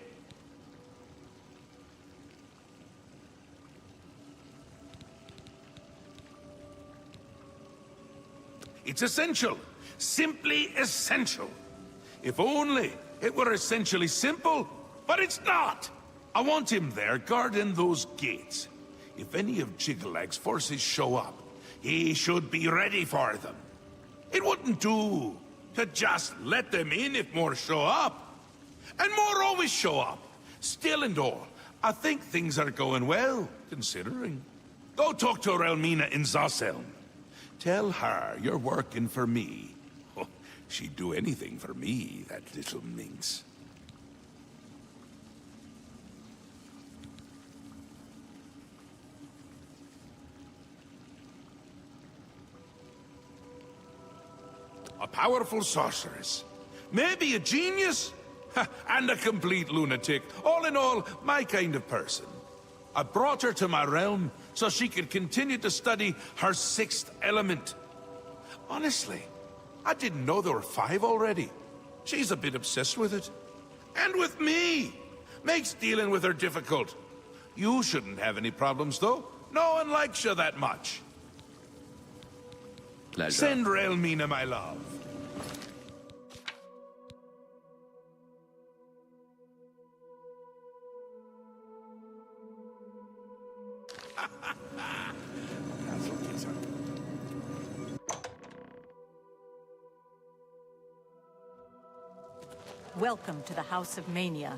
It's essential. Simply essential. If only it were essentially simple, but it's not. I want him there guarding those gates. If any of Jigglag's forces show up, he should be ready for them. It wouldn't do to just let them in if more show up. And more always show up. Still and all, I think things are going well, considering. Go talk to Relmina in Zalselm. Tell her you're working for me. Oh, she'd do anything for me, that little minx. A powerful sorceress. Maybe a genius? And a complete lunatic. All in all, my kind of person. I brought her to my realm so she could continue to study her sixth element. Honestly, I didn't know there were 5 already. She's a bit obsessed with it. And with me. Makes dealing with her difficult. You shouldn't have any problems, though. No one likes you that much.
pleasure.
Send Relmina my love.
Welcome to the House of Mania.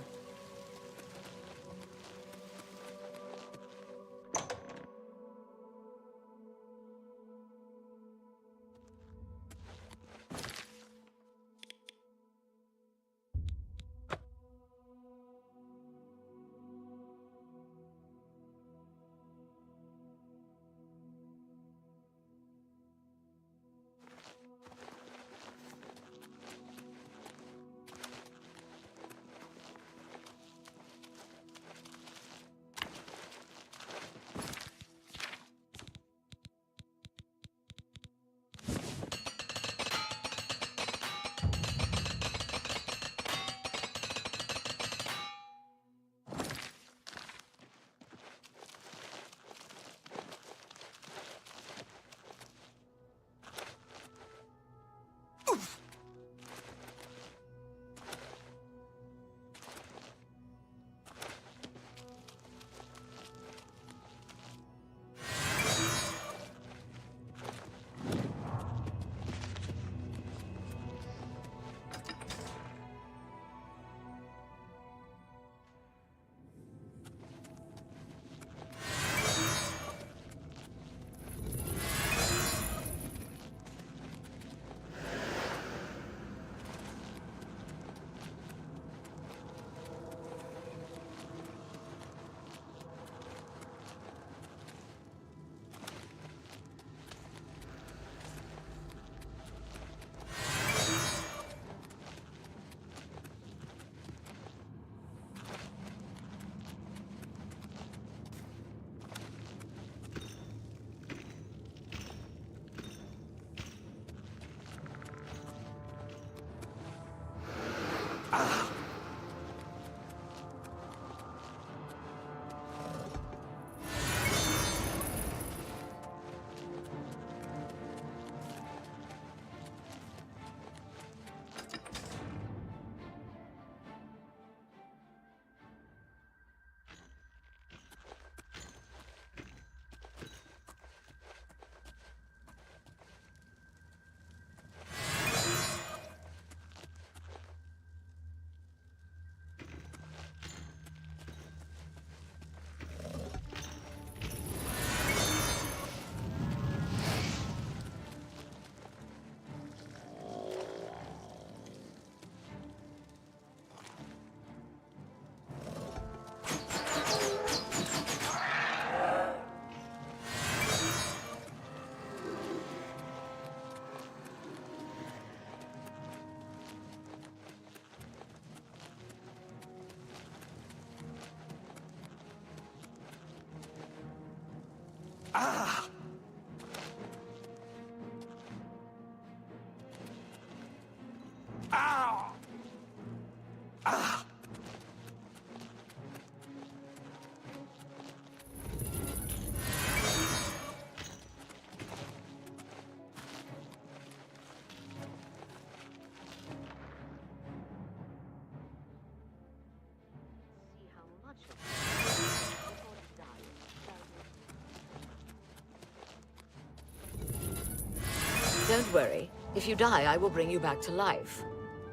Don't worry. If you die, I will bring you back to life.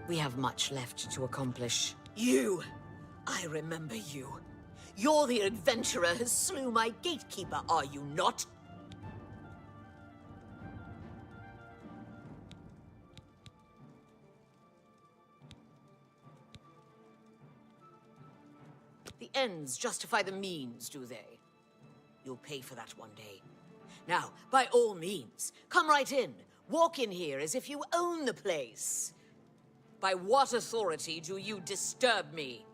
We have much left to accomplish.
You! I remember you. You're the adventurer who slew my gatekeeper, are you not?
The ends justify the means, do they?
You'll pay for that one day. Now, by all means, come right in. Walk in here as if you own the place. By what authority do you disturb me?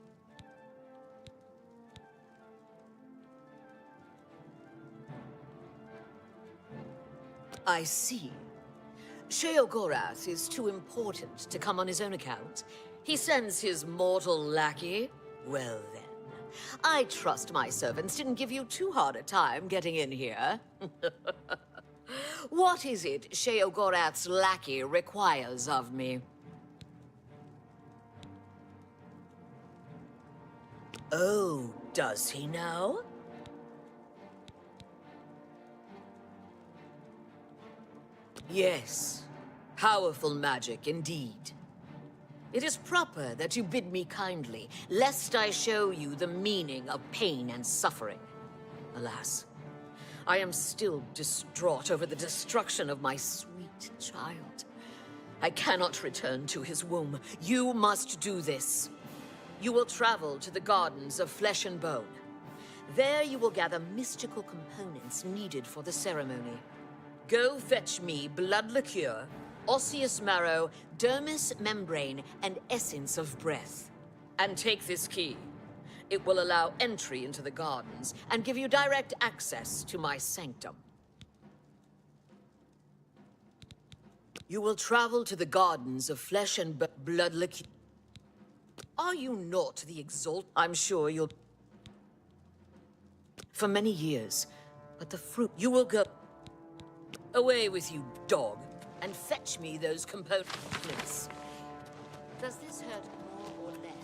I see. Sheogorath is too important to come on his own account. He sends his mortal lackey. Well then, I trust my servants didn't give you too hard a time getting in here. What is it Sheogorath's lackey requires of me? Oh, does he now? Yes, powerful magic indeed. It is proper that you bid me kindly, lest I show you the meaning of pain and suffering. Alas, I am still distraught over the destruction of my sweet child. I cannot return to his womb. You must do this. You will travel to the Gardens of Flesh and Bone. There you will gather mystical components needed for the ceremony. Go fetch me blood liqueur, osseous marrow, dermis membrane, and essence of breath. And take this key. It will allow entry into the gardens and give you direct access to my sanctum. You will travel to the Gardens of Flesh and Blood liqueur. Are you not the I'm sure you'll... For many years, but the fruit... You will go... Away with you, dog, and fetch me those components. Does this hurt more or less?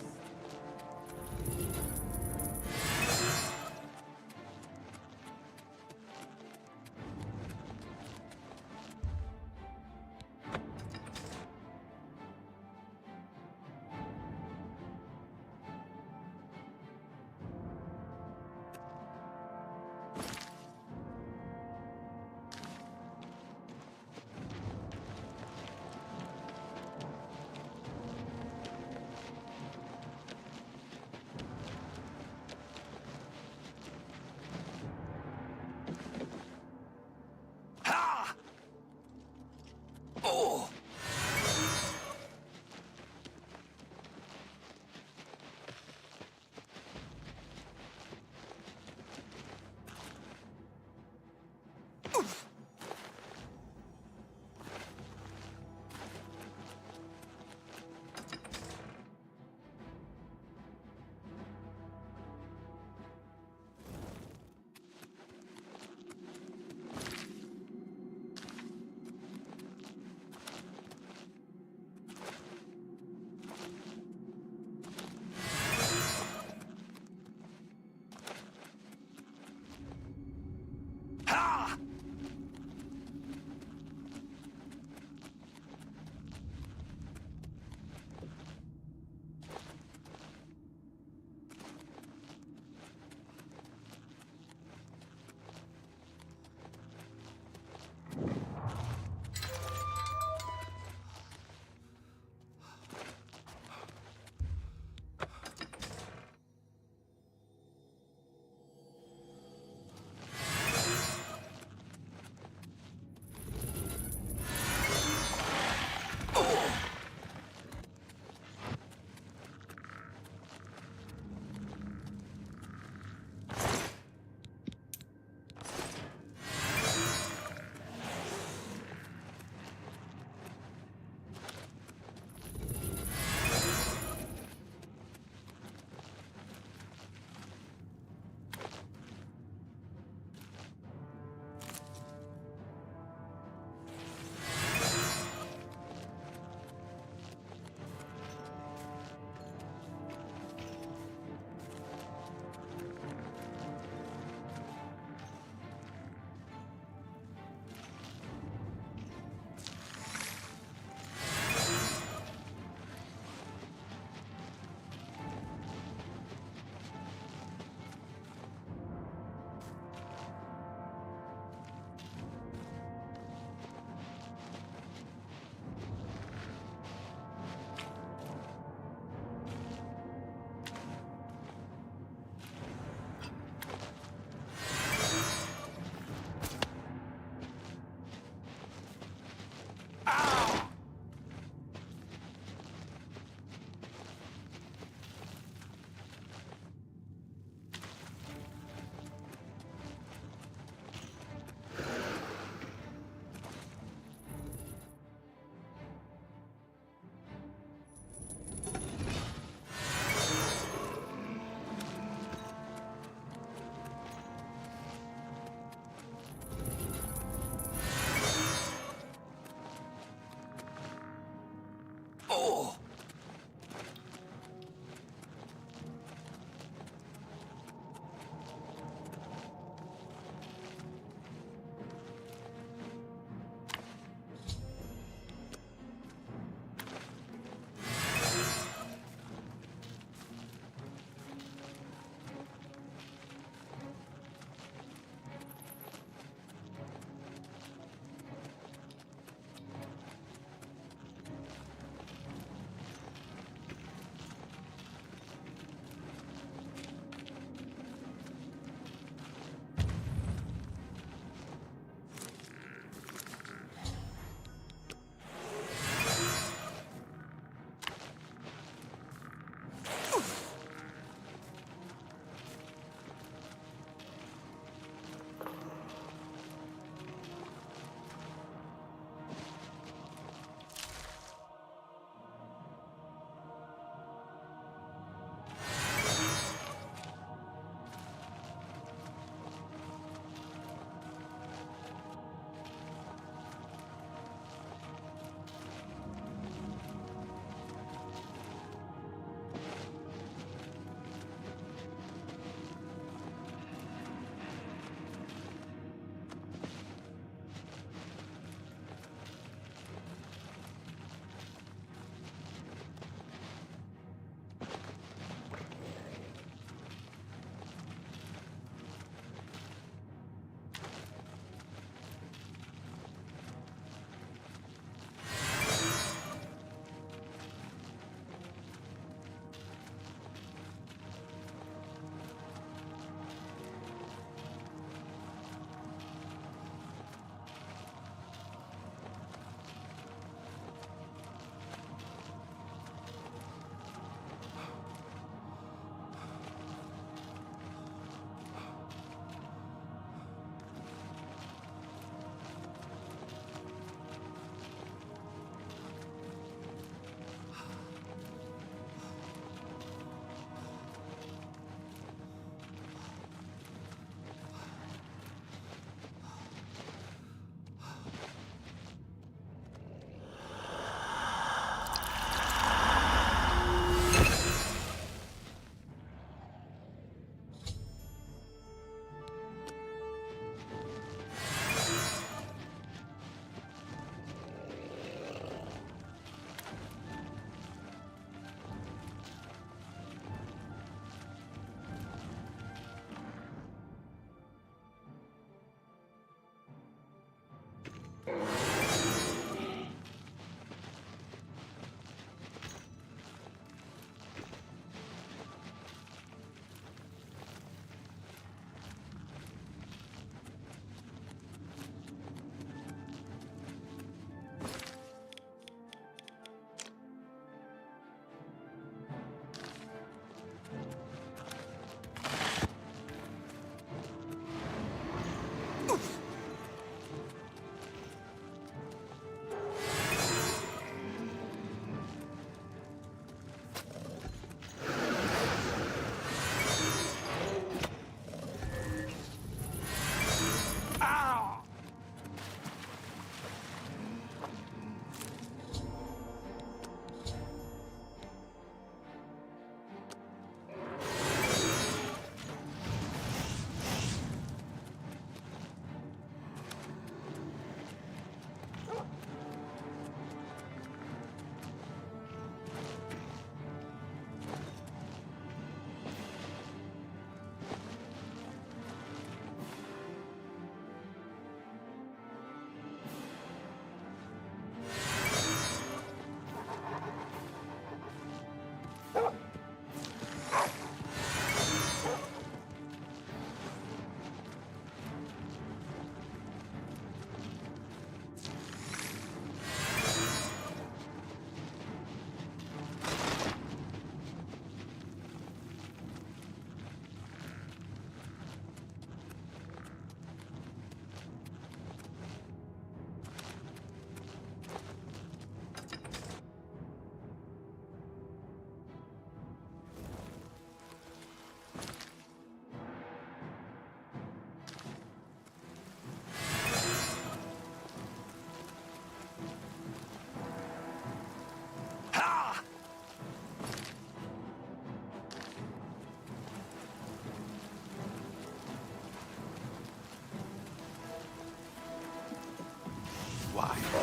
why.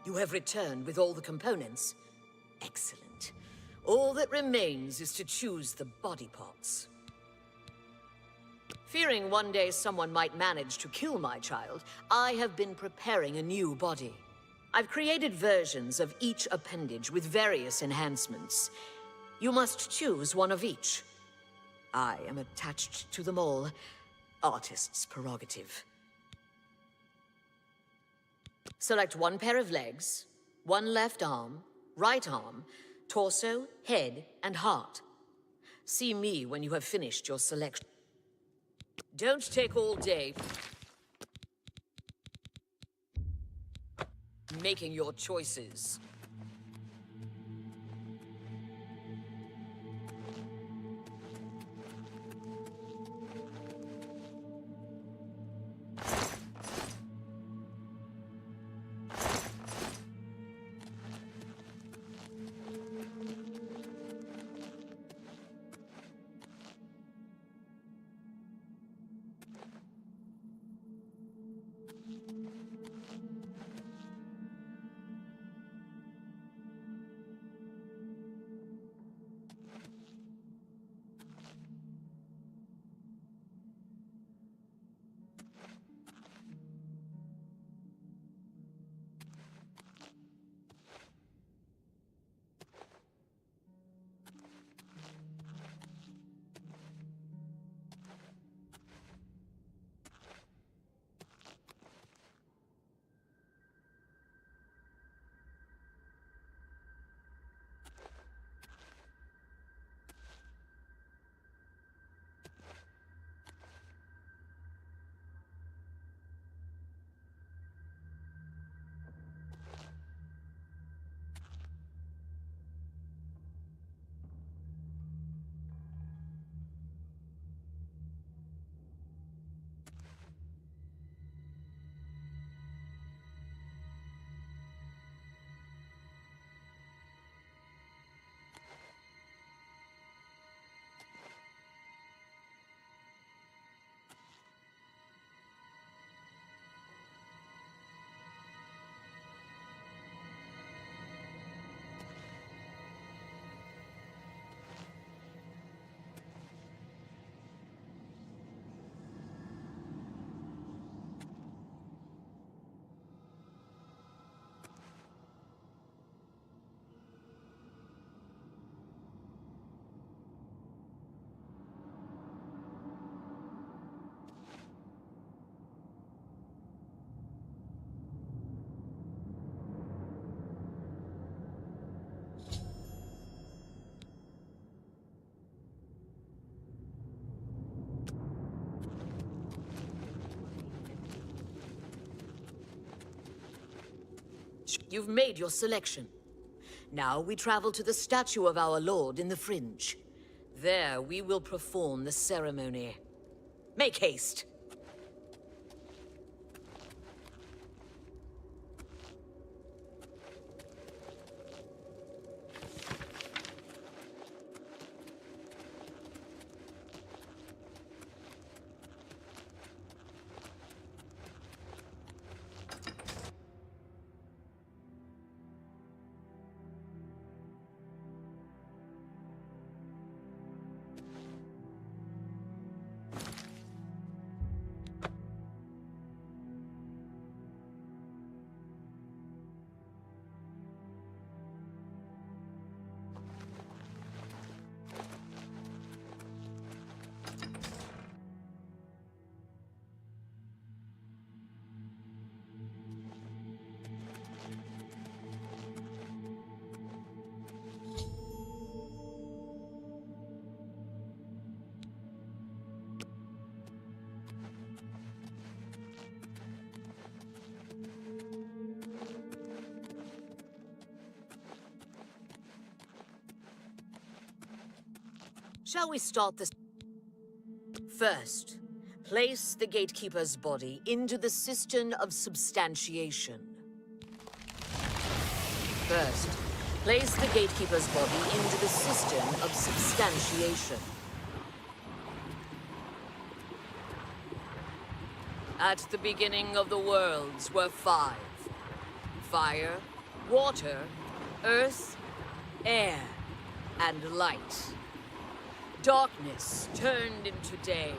You have returned with all the components. Excellent. All that remains is to choose the body parts. Fearing one day someone might manage to kill my child, I have been preparing a new body. I've created versions of each appendage with various enhancements. You must choose one of each. I am attached to them all. Artist's prerogative. Select one pair of legs, one left arm, right arm, torso, head, and heart. See me when you have finished your selection. Don't take all day making your choices. You've made your selection. Now we travel to the statue of our Lord in the Fringe. There we will perform the ceremony. Make haste! Shall we start this? First, place the Gatekeeper's body into the cistern of substantiation. First, place the Gatekeeper's body into the cistern of substantiation. At the beginning of the worlds were 5. Fire, water, earth, air, and light. Darkness turned into day.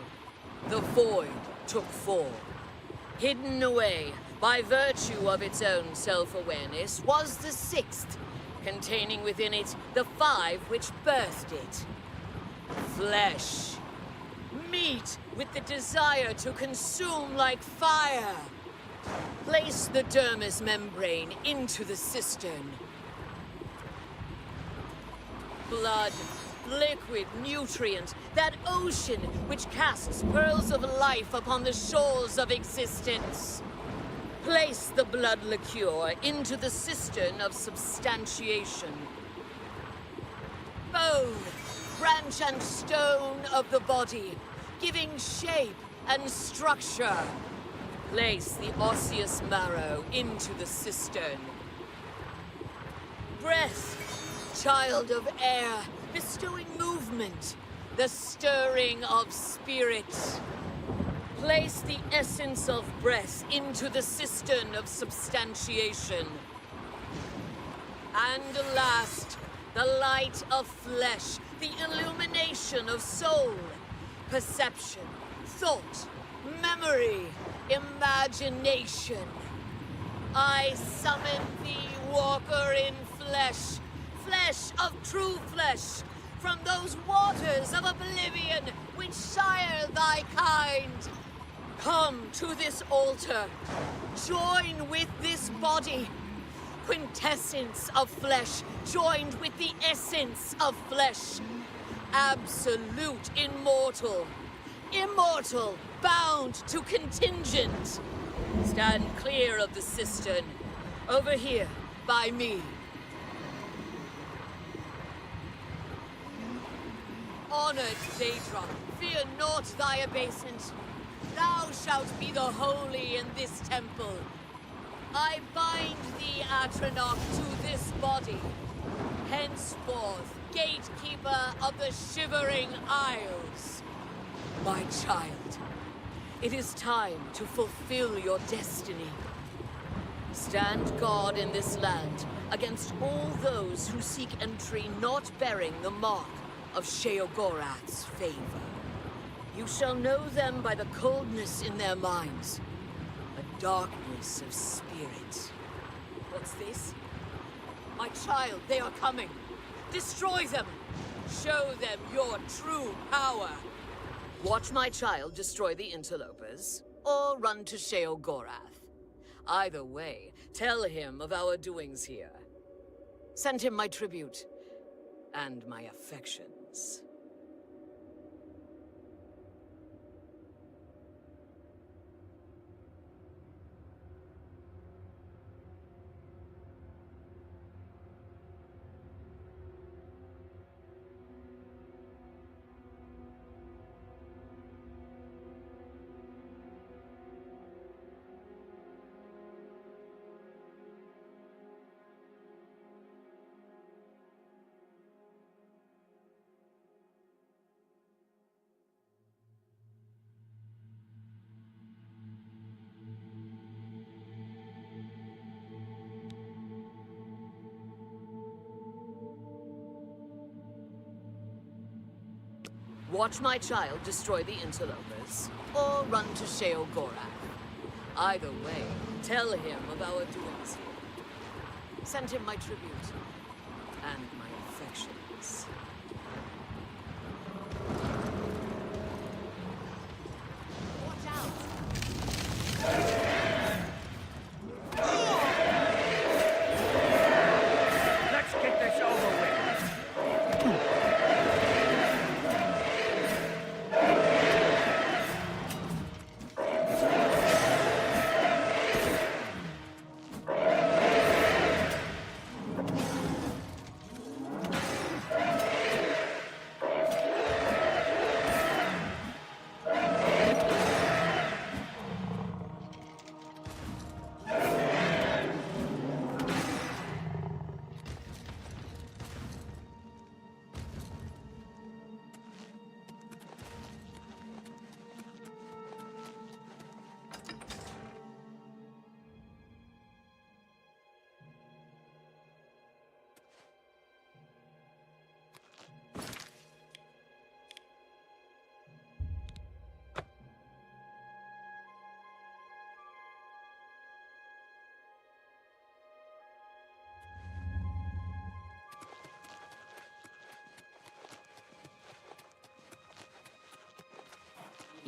The void took form. Hidden away by virtue of its own self-awareness was the 6th, containing within it the 5 which birthed it. Flesh. Meat with the desire to consume like fire. Place the dermis membrane into the cistern. Blood, liquid, nutrient, that ocean which casts pearls of life upon the shores of existence. Place the blood liqueur into the cistern of substantiation. Bone, branch and stone of the body, giving shape and structure. Place the osseous marrow into the cistern. Breath, child of air, bestowing movement, the stirring of spirit. Place the essence of breath into the cistern of substantiation. And last, the light of flesh, the illumination of soul, perception, thought, memory, imagination. I summon thee, walker in flesh, flesh of true flesh, from those waters of oblivion which sire thy kind. Come to this altar, join with this body, quintessence of flesh joined with the essence of flesh, absolute immortal, immortal bound to contingent. Stand clear of the cistern, over here by me. Honored Daedra, fear not thy abasement. Thou shalt be the holy in this temple. I bind thee, Atronach, to this body. Henceforth, gatekeeper of the Shivering Isles. My child, it is time to fulfill your destiny. Stand guard in this land against all those who seek entry not bearing the mark of Sheogorath's favor. You shall know them by the coldness in their minds, a darkness of spirit. What's this? My child, they are coming. Destroy them! Show them your true power! Watch my child destroy the interlopers, or run to Sheogorath. Either way, tell him of our doings here. Send him my tribute, and my affections. Watch my child destroy the interlopers, or run to Sheogorath. Either way, tell him of our doings here. Send him my tribute, and my affections. Watch out!
Let's get this over with.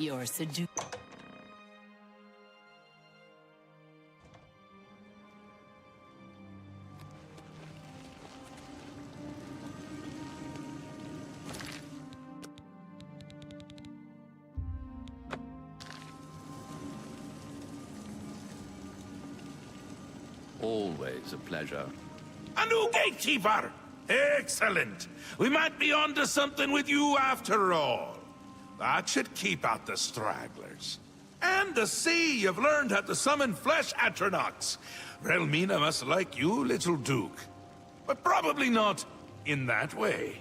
You're seduced.
Always a pleasure.
A new gatekeeper! Excellent! We might be onto something with you after all. That should keep out the stragglers. And to see you've learned how to summon flesh atronachs. Relmina must like you, little Duke. But probably not in that way.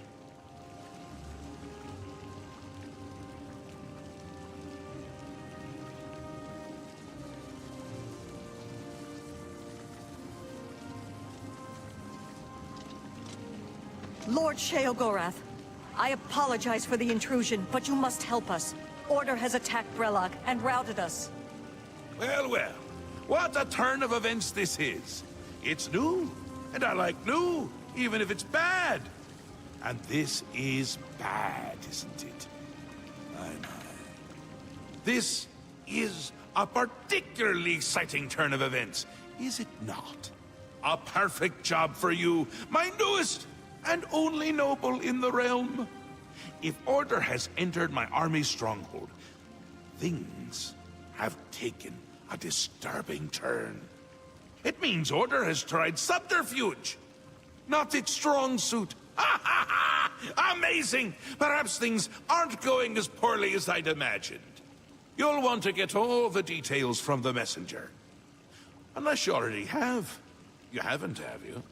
Lord Sheogorath, I apologize for the intrusion, but you must help us. Order has attacked Brellock and routed us.
Well, well. What a turn of events this is. It's new, and I like new, even if it's bad. And this is bad, isn't it? My. This is a particularly exciting turn of events, is it not? A perfect job for you, my newest and only noble in the realm. If Order has entered my army's stronghold, things have taken a disturbing turn. It means Order has tried subterfuge, not its strong suit. Ha ha ha! Amazing! Perhaps things aren't going as poorly as I'd imagined. You'll want to get all the details from the messenger. Unless you already have. You haven't, have you?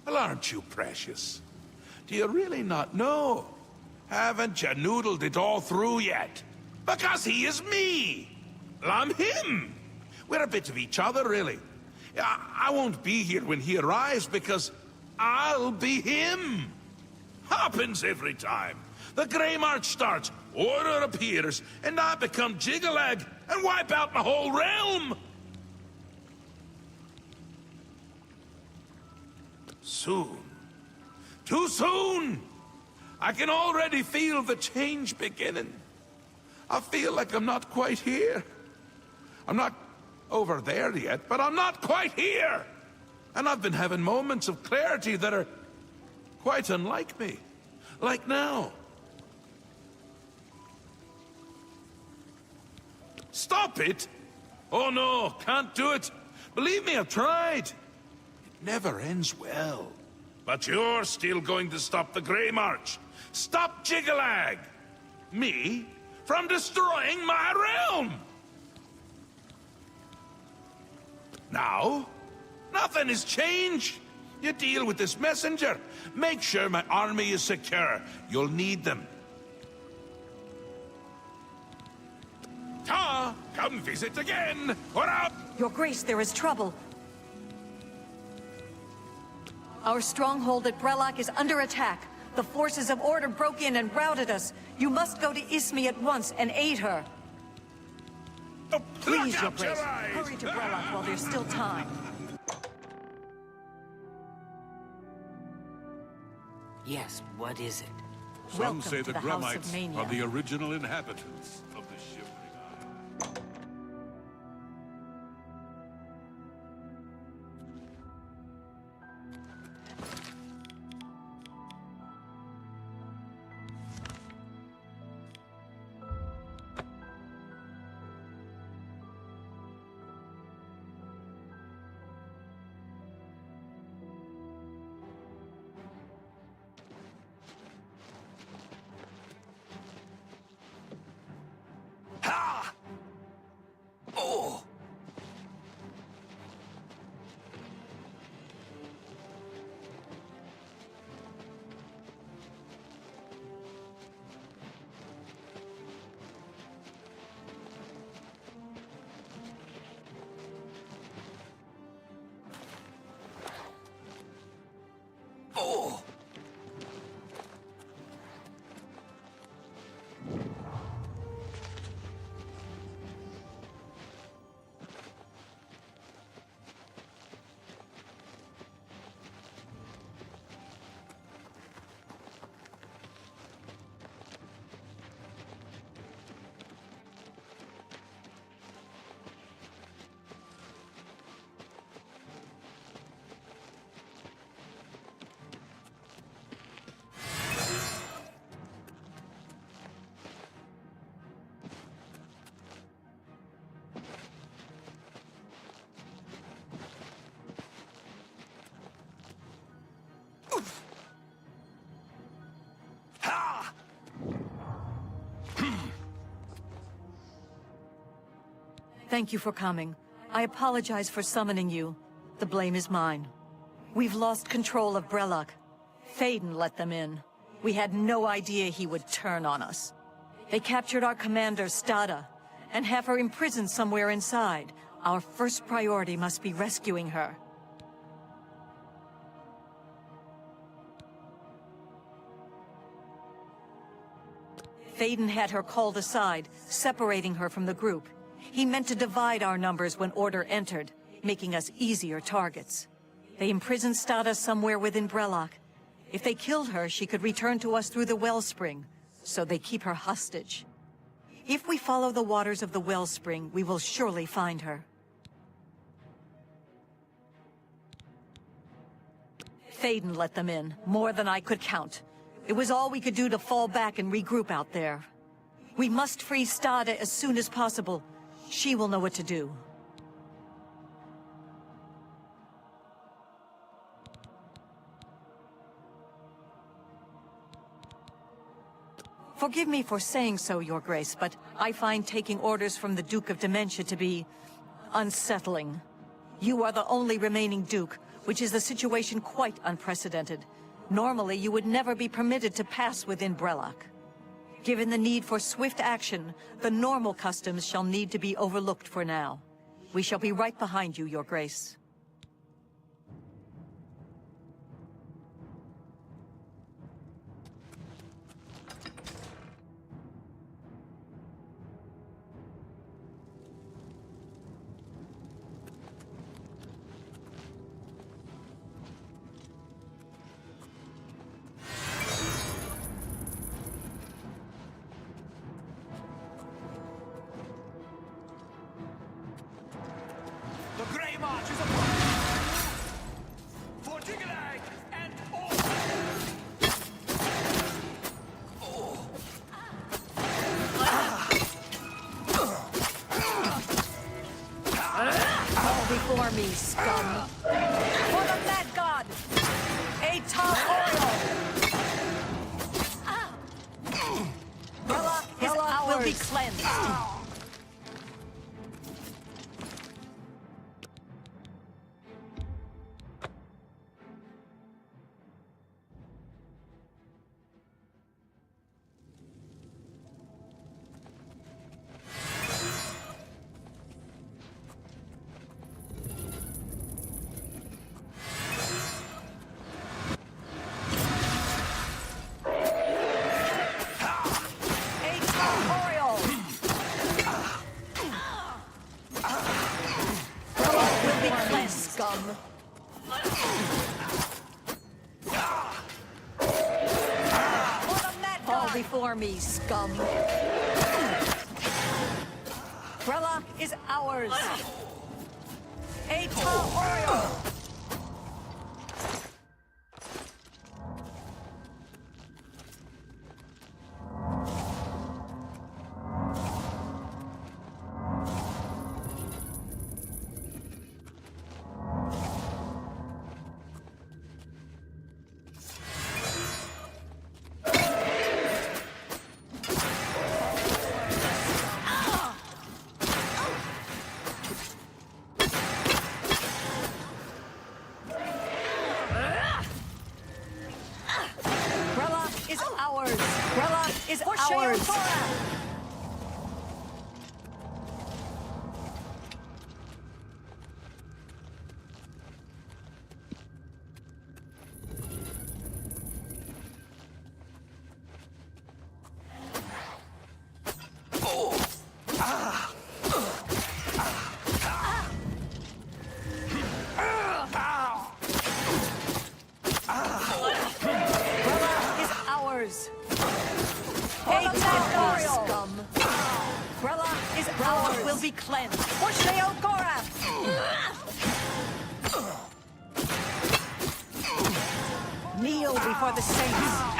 Well, aren't you precious? Do you really not know? Haven't you noodled it all through yet? Because he is me! Well, I'm him! We're a bit of each other, really. I won't be here when he arrives because I'll be him! Happens every time. The Grey March starts, Order appears, and I become Jiggalag and wipe out my whole realm! Soon. Too soon! I can already feel the change beginning. I feel like I'm not quite here. I'm not over there yet, but I'm not quite here! And I've been having moments of clarity that are quite unlike me. Like now. Stop it! Oh no, can't do it. Believe me, I've tried. It never ends well. But you're still going to stop the Grey March. Stop Jiggalag! Me? From destroying my realm! Now, nothing has changed. You deal with this messenger. Make sure my army is secure. You'll need them. Ta! Come visit again! Or out!
Your Grace, there is trouble. Our stronghold at Brellock is under attack. The forces of Order broke in and routed us. You must go to Ismi at once and aid her.
Oh,
Please, Your Grace, hurry to Brellock while there's still time.
Yes, what is it?
Some
Welcome
say
to
the
the House of
Grummites
Mania.
are the original inhabitants of the Shivering Isle.
Thank you for coming. I apologize for summoning you. The blame is mine. We've lost control of Brellock. Thaden let them in. We had no idea he would turn on us. They captured our commander, Stada, and have her imprisoned somewhere inside. Our first priority must be rescuing her. Thaden had her called aside, separating her from the group. He meant to divide our numbers when Order entered, making us easier targets. They imprisoned Stada somewhere within Brellock. If they killed her, she could return to us through the wellspring, so they keep her hostage. If we follow the waters of the wellspring, we will surely find her. Thaden let them in, more than I could count. It was all we could do to fall back and regroup out there. We must free Stada as soon as possible. She will know what to do. Forgive me for saying so, Your Grace, but I find taking orders from the Duke of Dementia to be unsettling. You are the only remaining Duke, which is a situation quite unprecedented. Normally, you would never be permitted to pass within Brellock. Given the need for swift action, the normal customs shall need to be overlooked for now. We shall be right behind you, Your Grace. Before me, scum. For the Mad God! Atar Oil! Brellock will be cleansed. Fall before me, scum. Brellock is ours. Atar Oriole! Is ours. Will be cleansed. Kneel before the saints.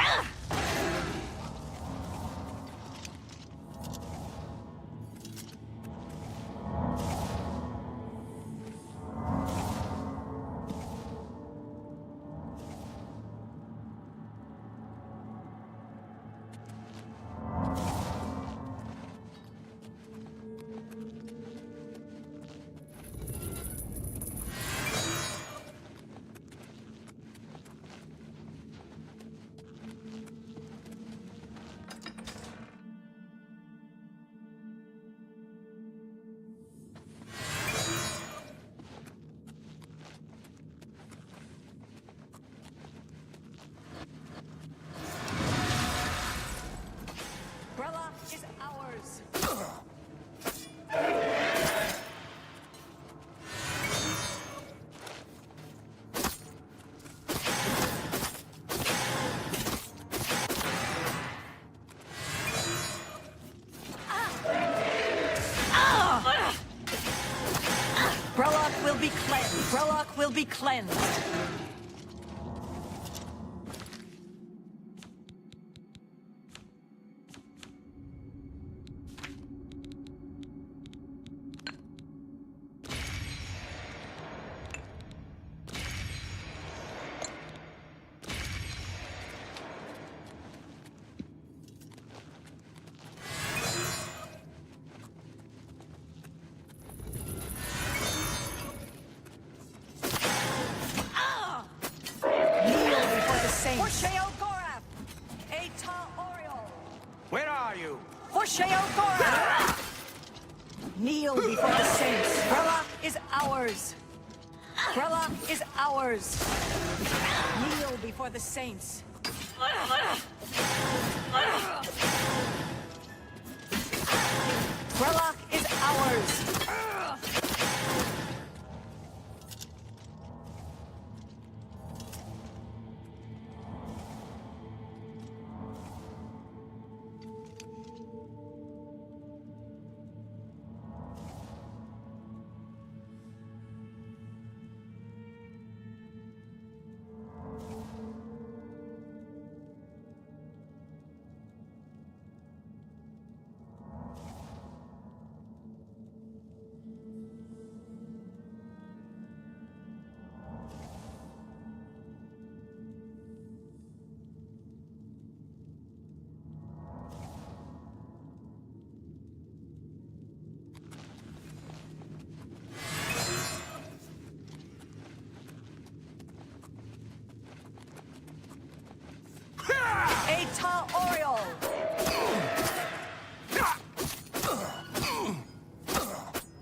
be cleansed. Brelok will be cleansed.
Where are you?
For Sheogora! Kneel before the saints. Brelok is ours. Brelok is ours. Kneel before the saints. Brelok is ours.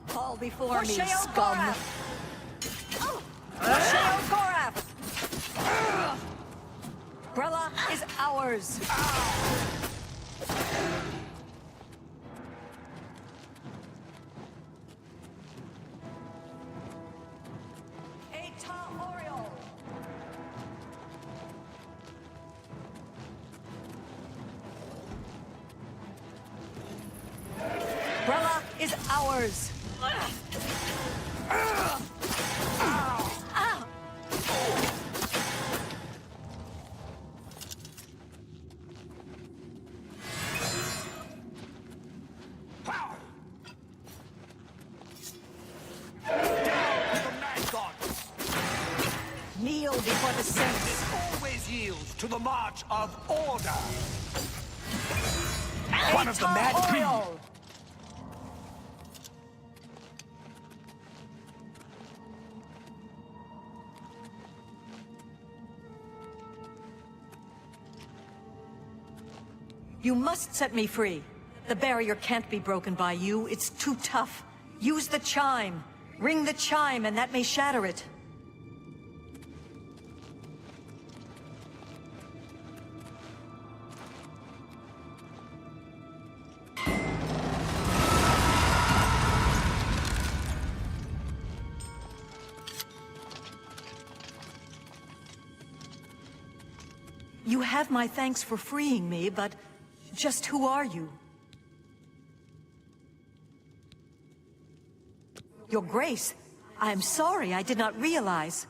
Fall before me, scum. Sheogora! Brelok is ours. Brelok is ours. Kneel before the saints.
Always yields to the march of order.
One of the mad people. You must set me free. The barrier can't be broken by you. It's too tough. Use the chime. Ring the chime, and that may shatter it. You have my thanks for freeing me, but just who are you? Your Grace, I'm sorry, I did not realize.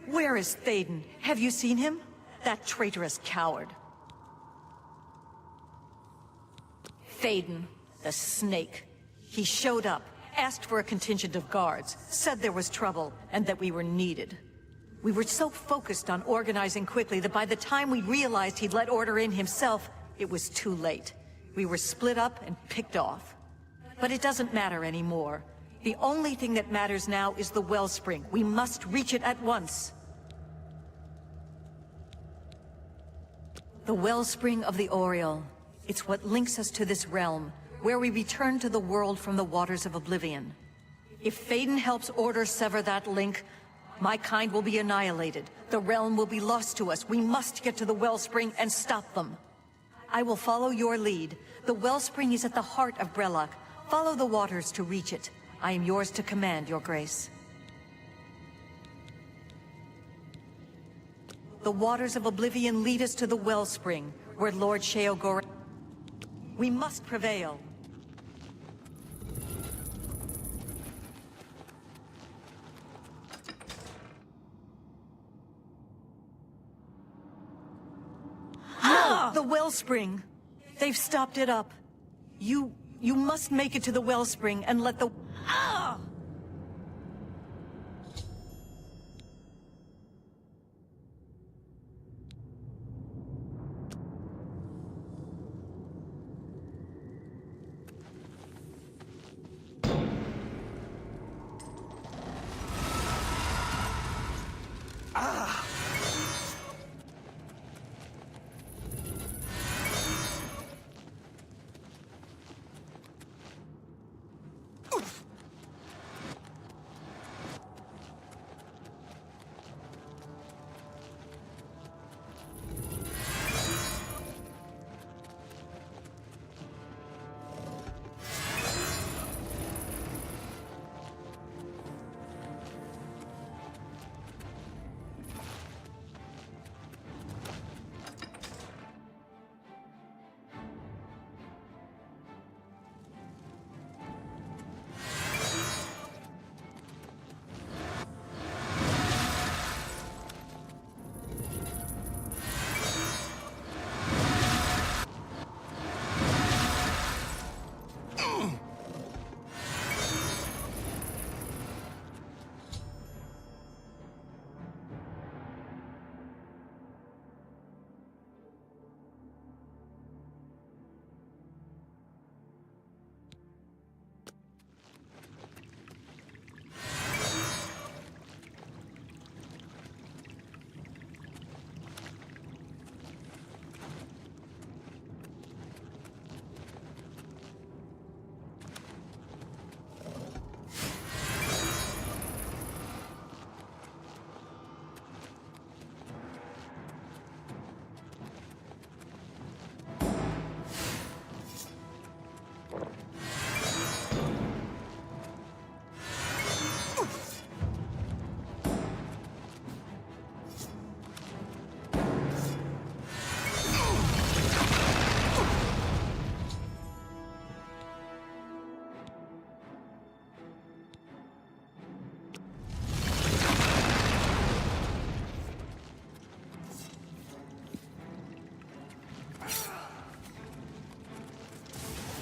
Where is Thaden? Have you seen him? That traitorous coward. Thaden, the snake. He showed up, asked for a contingent of guards, said there was trouble, and that we were needed. We were so focused on organizing quickly that by the time we realized he'd let order in himself, it was too late. We were split up and picked off. But it doesn't matter anymore. The only thing that matters now is the wellspring. We must reach it at once. The wellspring of the Oriole. It's what links us to this realm, where we return to the world from the waters of Oblivion. If Thaden helps Order sever that link, my kind will be annihilated. The realm will be lost to us. We must get to the wellspring and stop them. I will follow your lead. The wellspring is at the heart of Brelok. Follow the waters to reach it. I am yours to command, Your Grace. The waters of Oblivion lead us to the wellspring, where Lord Sheogora... We must prevail. The wellspring. They've stopped it up. You must make it to the wellspring and let the...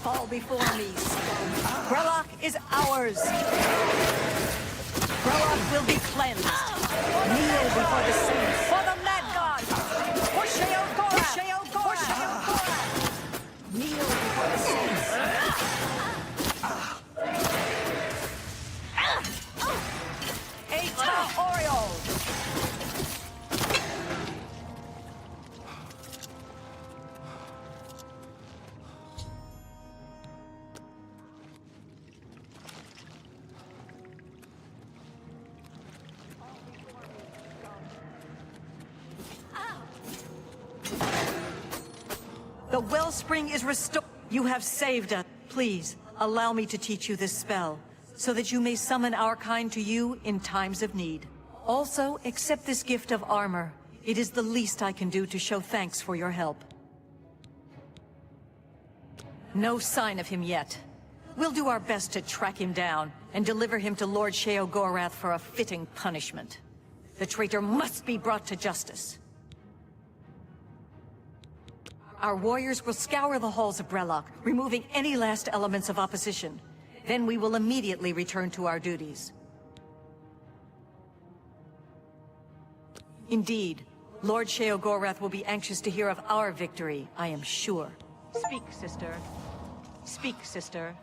Fall before me. Grellock is ours. Grellock will be cleansed. Kneel before the saints. For the Mad God. For Sheo Gorath. For Sheo Gorath. Kneel before the saints. Eta Oriole. The wellspring is restored. You have saved us. Please, allow me to teach you this spell, so that you may summon our kind to you in times of need. Also, accept this gift of armor. It is the least I can do to show thanks for your help. No sign of him yet. We'll do our best to track him down and deliver him to Lord Sheo Gorath for a fitting punishment. The traitor must be brought to justice. Our warriors will scour the halls of Grellock, removing any last elements of opposition. Then we will immediately return to our duties. Indeed, Lord Sheo Gorath will be anxious to hear of our victory, I am sure. Speak, sister. Speak, sister.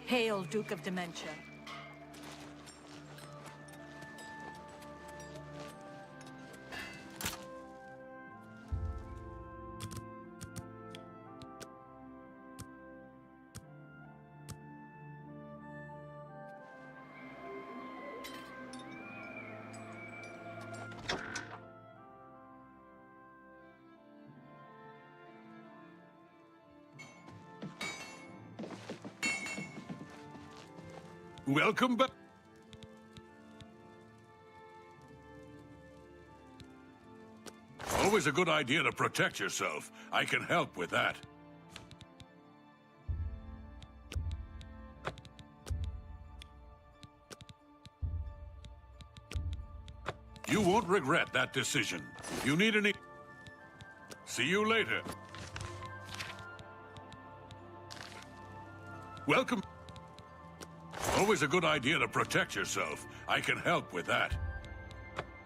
Hail, Duke of Dementia.
Welcome back. Always a good idea to protect yourself. I can help with that. You won't regret that decision. If you need any... See you later. Welcome. Always a good idea to protect yourself. I can help with that.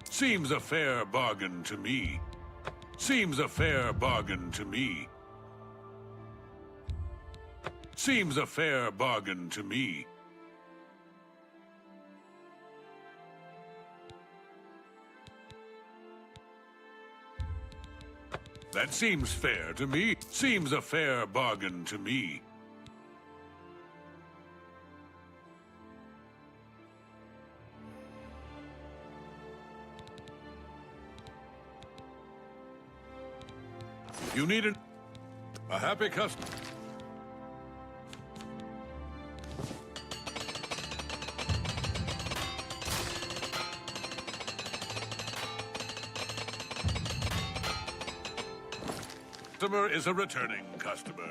Seems a fair bargain to me. Seems a fair bargain to me. Seems a fair bargain to me. That seems fair to me. Seems a fair bargain to me. You need a happy customer. Customer is a returning customer.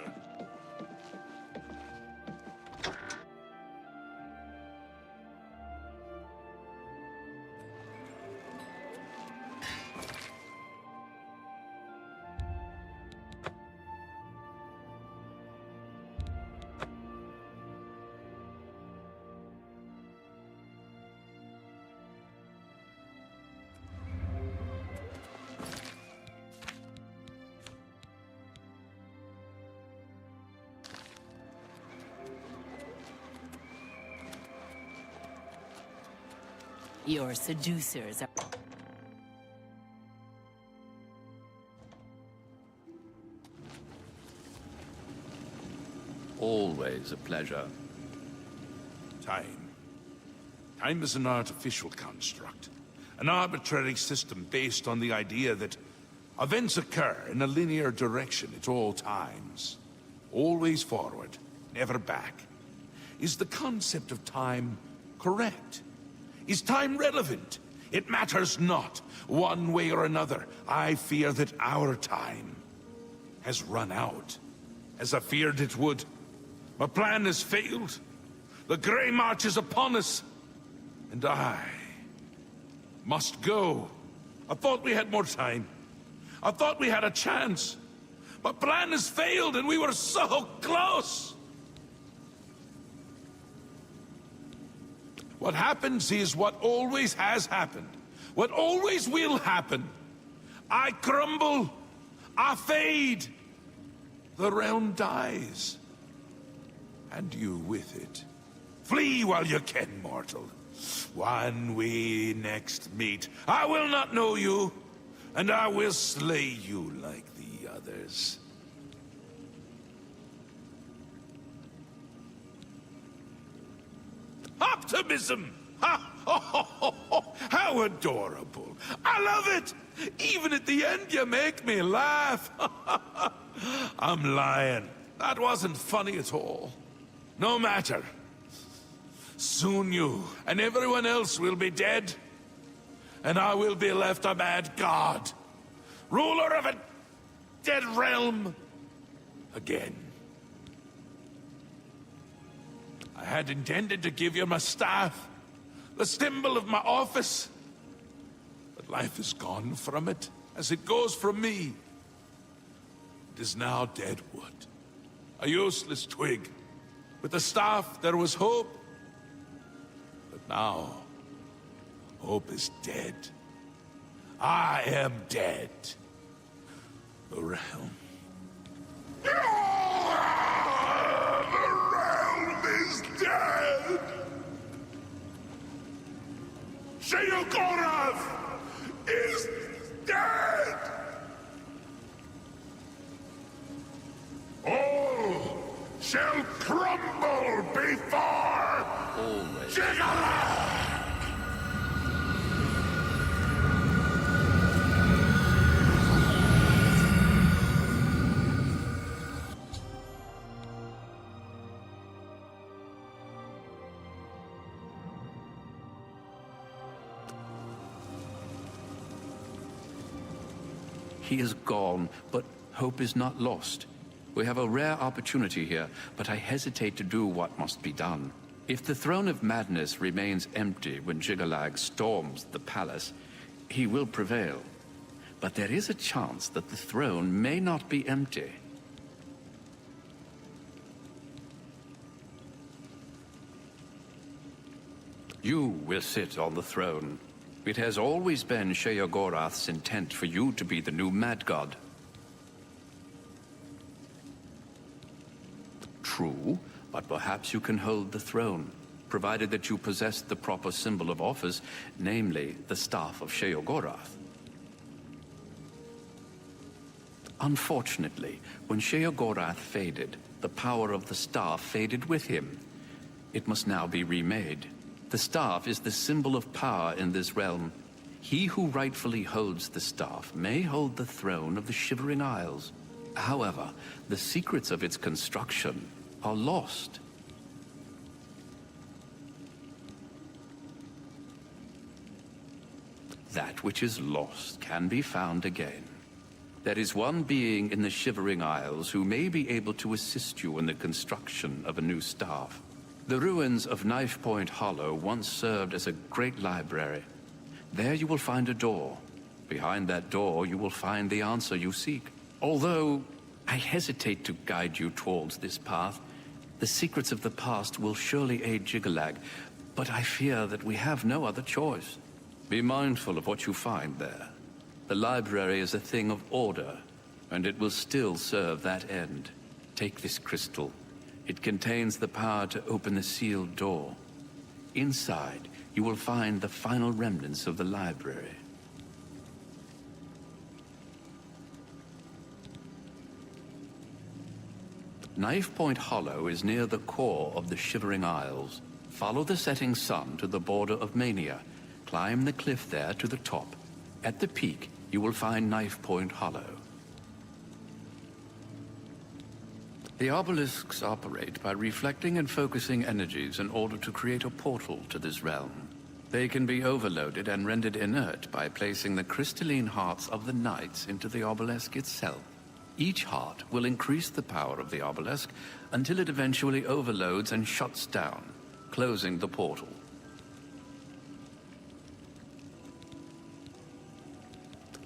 Your seducers are...
Always a pleasure.
Time. Time is an artificial construct. An arbitrary system based on the idea that events occur in a linear direction at all times. Always forward, never back. Is the concept of time correct? Is time relevant? It matters not. One way or another, I fear that our time has run out, as I feared it would. My plan has failed. The Grey March is upon us, and I must go. I thought we had more time. I thought we had a chance. My plan has failed, and we were so close. What happens is what always has happened. What always will happen. I crumble. I fade. The realm dies. And you with it. Flee while you can, mortal. When we next meet, I will not know you, and I will slay you like the others. Optimism! Ha! Oh, how adorable! I love it! Even at the end, you make me laugh. I'm lying. That wasn't funny at all. No matter. Soon you and everyone else will be dead, and I will be left a mad god, ruler of a dead realm again. I had intended to give you my staff, the symbol of my office, but life is gone from it, as it goes from me. It is now dead wood, a useless twig. With the staff, there was hope, but now, hope is dead. I am dead. The realm. The realm is dead! Sheogorath is dead! All shall crumble before Jigala!
He is gone, but hope is not lost. We have a rare opportunity here, but I hesitate to do what must be done. If the Throne of Madness remains empty when Jiggalag storms the palace, he will prevail. But there is a chance that the throne may not be empty. You will sit on the throne. It has always been Sheogorath's intent for you to be the new Mad God. True, but perhaps you can hold the throne, provided that you possess the proper symbol of office, namely the Staff of Sheogorath. Unfortunately, when Sheogorath faded, the power of the staff faded with him. It must now be remade. The staff is the symbol of power in this realm. He who rightfully holds the staff may hold the throne of the Shivering Isles. However, the secrets of its construction are lost. That which is lost can be found again. There is one being in the Shivering Isles who may be able to assist you in the construction of a new staff. The ruins of Knife Point Hollow once served as a great library. There you will find a door. Behind that door you will find the answer you seek. Although I hesitate to guide you towards this path, the secrets of the past will surely aid Jiggalag, but I fear that we have no other choice. Be mindful of what you find there. The library is a thing of order, and it will still serve that end. Take this crystal. It contains the power to open the sealed door. Inside, you will find the final remnants of the library. Knife Point Hollow is near the core of the Shivering Isles. Follow the setting sun to the border of Mania. Climb the cliff there to the top. At the peak, you will find Knife Point Hollow. The obelisks operate by reflecting and focusing energies in order to create a portal to this realm. They can be overloaded and rendered inert by placing the crystalline hearts of the knights into the obelisk itself. Each heart will increase the power of the obelisk until it eventually overloads and shuts down, closing the portal.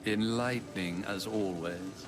Enlightening as always.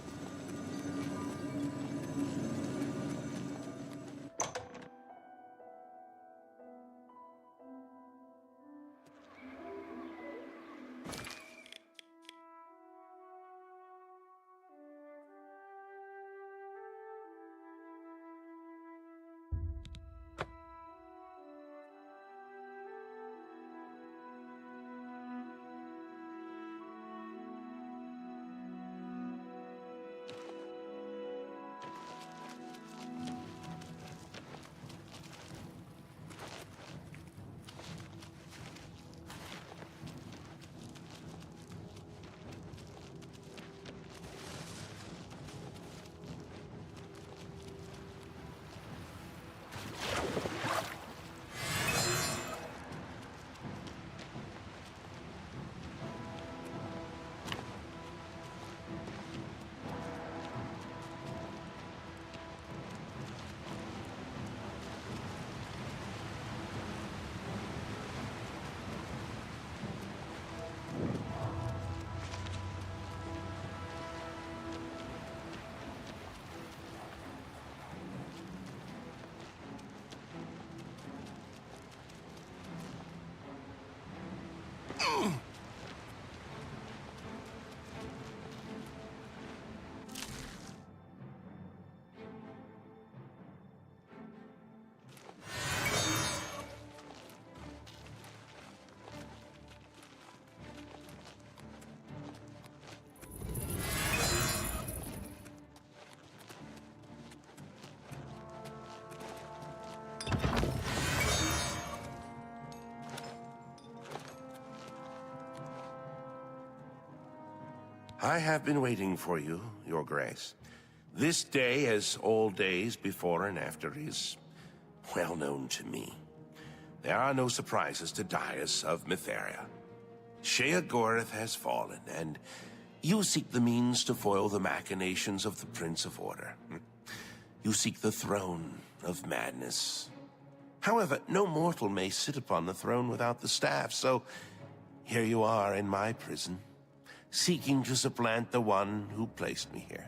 I have been waiting for you, Your Grace. This day, as all days before and after, is well known to me. There are no surprises to Dias of Mytheria. Sheogorath has fallen, and you seek the means to foil the machinations of the Prince of Order. You seek the throne of madness. However, no mortal may sit upon the throne without the staff, so here you are in my prison, seeking to supplant the one who placed me here.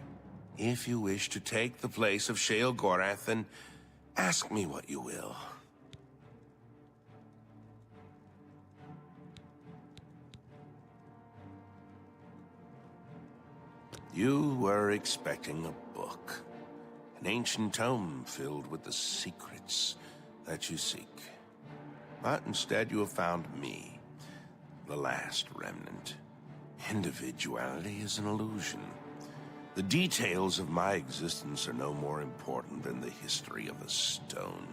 If you wish to take the place of Sheogorath, then ask me what you will. You were expecting a book, an ancient tome filled with the secrets that you seek. But instead you have found me, the last remnant. Individuality is an illusion. The details of my existence are no more important than the history of a stone.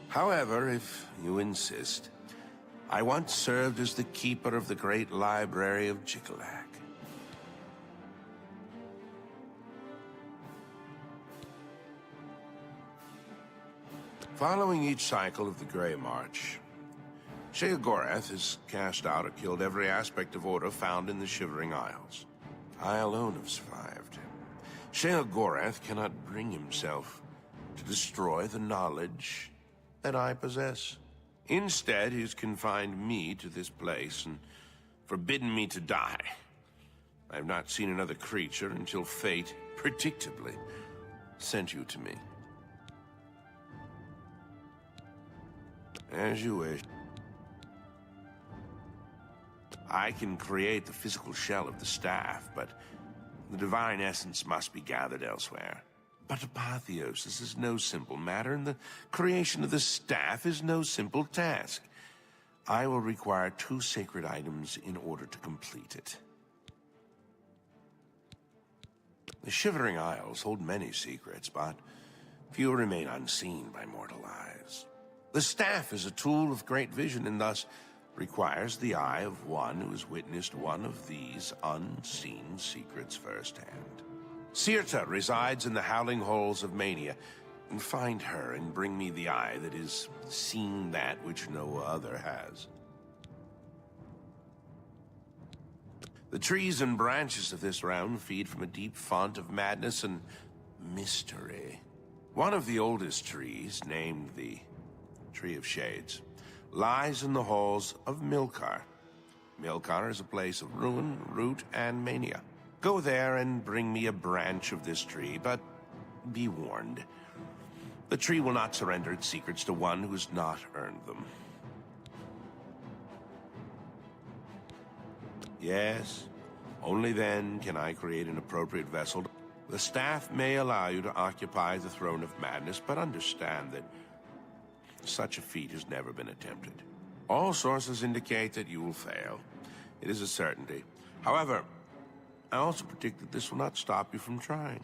However, if you insist, I once served as the keeper of the great library of Jiggalag. Following each cycle of the Grey March, Sheogorath has cast out or killed every aspect of order found in the Shivering Isles. I alone have survived. Sheogorath cannot bring himself to destroy the knowledge that I possess. Instead, he's confined me to this place and forbidden me to die. I have not seen another creature until fate, predictably, sent you to me. As you wish. I can create the physical shell of the staff, but the divine essence must be gathered elsewhere. But apotheosis is no simple matter, and the creation of the staff is no simple task. I will require 2 sacred items in order to complete it. The Shivering Isles hold many secrets, but few remain unseen by mortal eyes. The staff is a tool of great vision and thus requires the eye of one who has witnessed one of these unseen secrets firsthand. Sirta resides in the howling halls of Mania. Find her and bring me the eye that has seen that which no other has. The trees and branches of this realm feed from a deep font of madness and mystery. One of the oldest trees, named the Tree of Shades, lies in the halls of Milkar. Milkar is a place of ruin, root, and mania. Go there and bring me a branch of this tree, but be warned. The tree will not surrender its secrets to one who has not earned them. Yes, only then can I create an appropriate vessel. The staff may allow you to occupy the throne of madness, but understand that such a feat has never been attempted. All sources indicate that you will fail. It is a certainty. However, I also predict that this will not stop you from trying.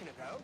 second ago.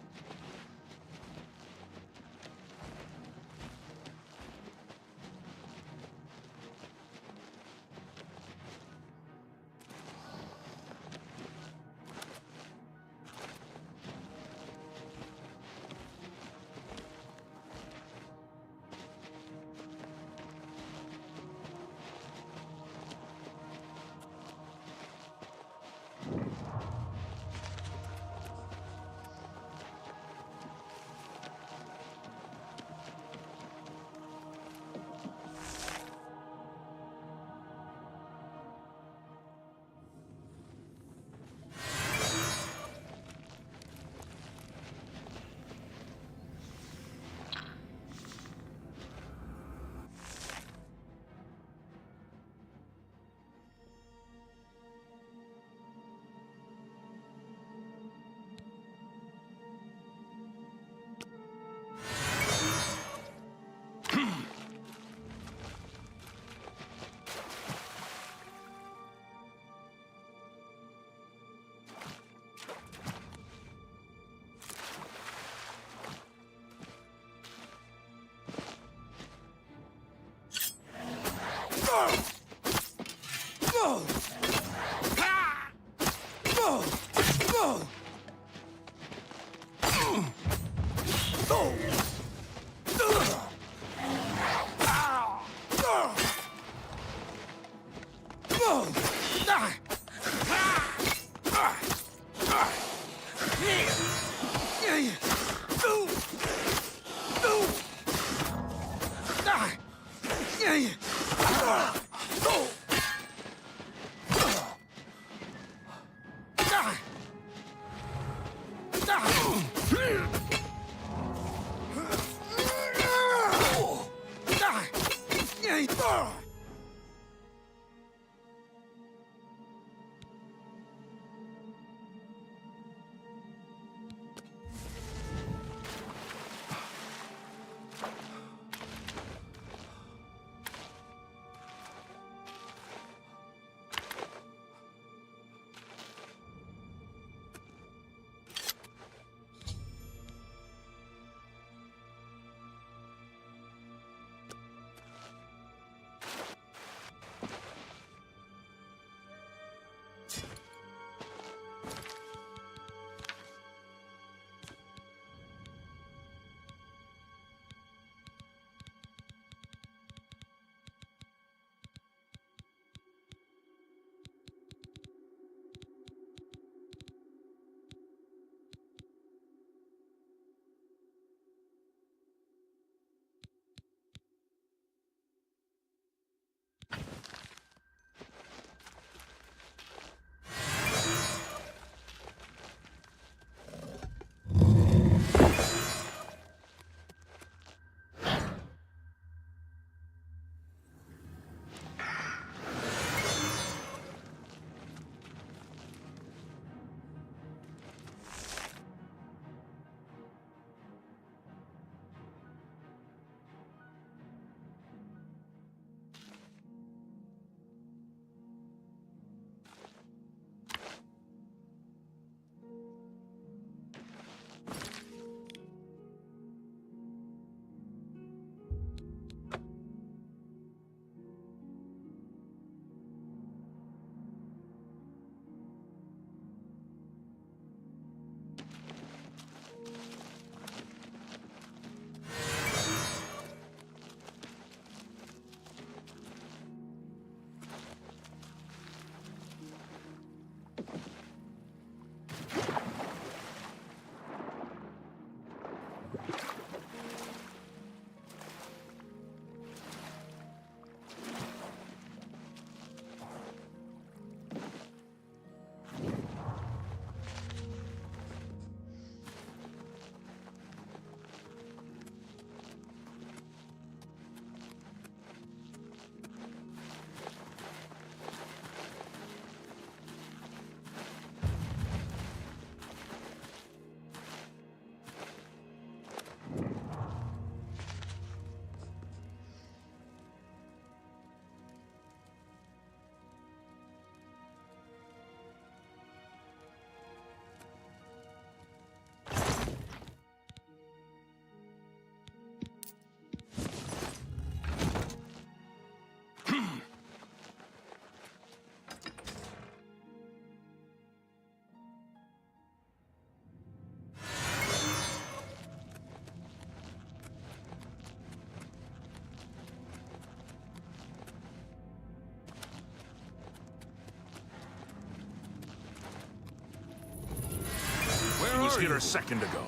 was here a second ago.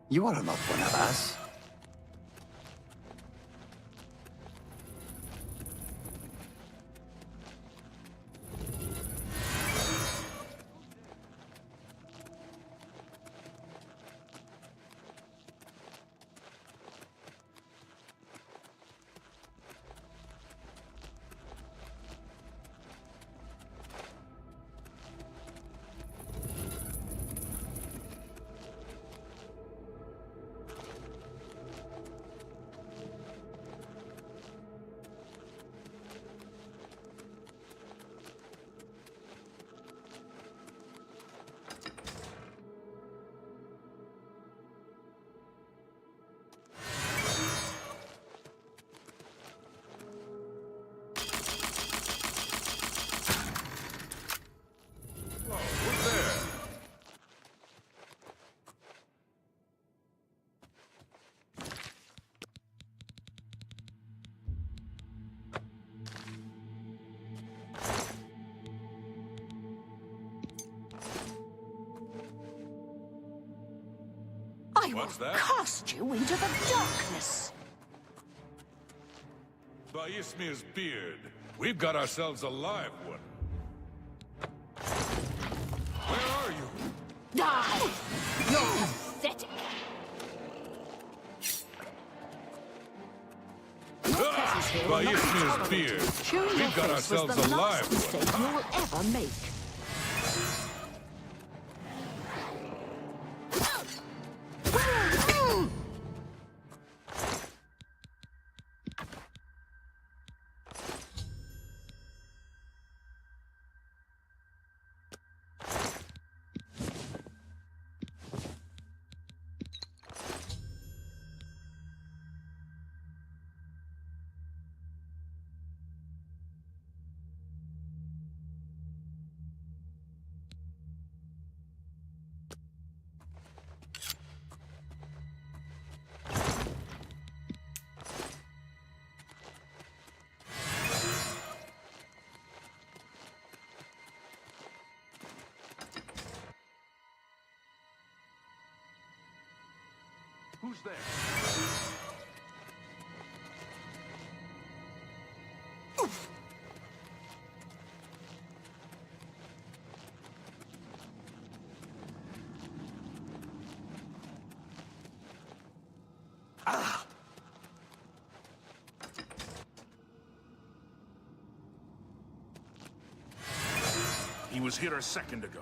You are not one of us.
I will cast you into the darkness.
By Ismir's beard, we've got ourselves a live one. Where are you?
Die! You're pathetic.
By Ismir's beard, we've got ourselves a live one.
You will ever make.
Who's there? He was here a second ago.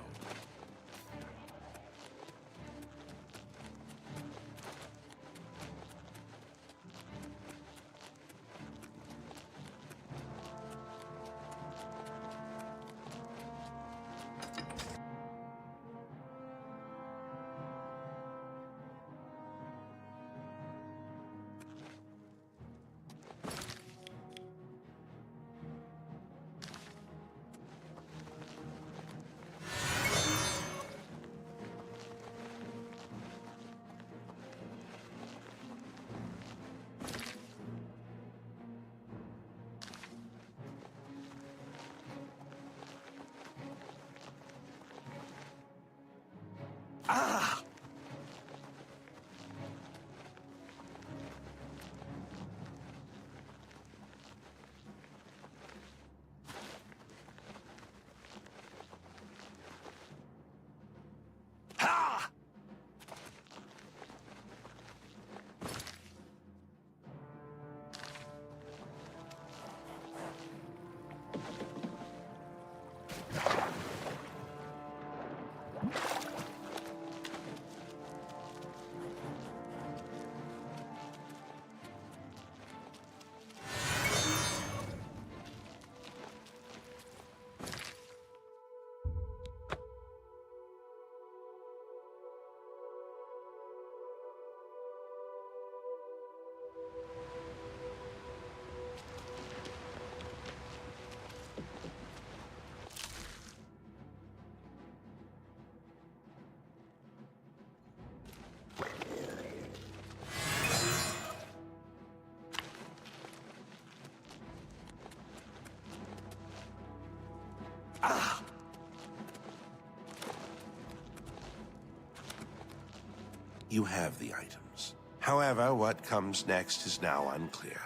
You have the items. However, what comes next is now unclear.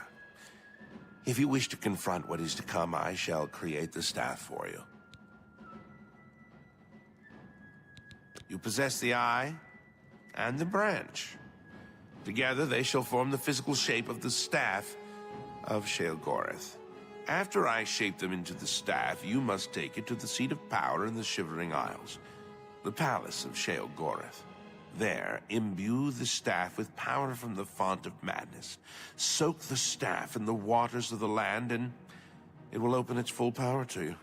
If you wish to confront what is to come, I shall create the staff for you. You possess the eye and the branch. Together, they shall form the physical shape of the staff of Sheol-Goreth. After I shape them into the staff, you must take it to the seat of power in the Shivering Isles, the palace of Sheol-Goreth. There, imbue the staff with power from the font of madness. Soak the staff in the waters of the land, and it will open its full power to you.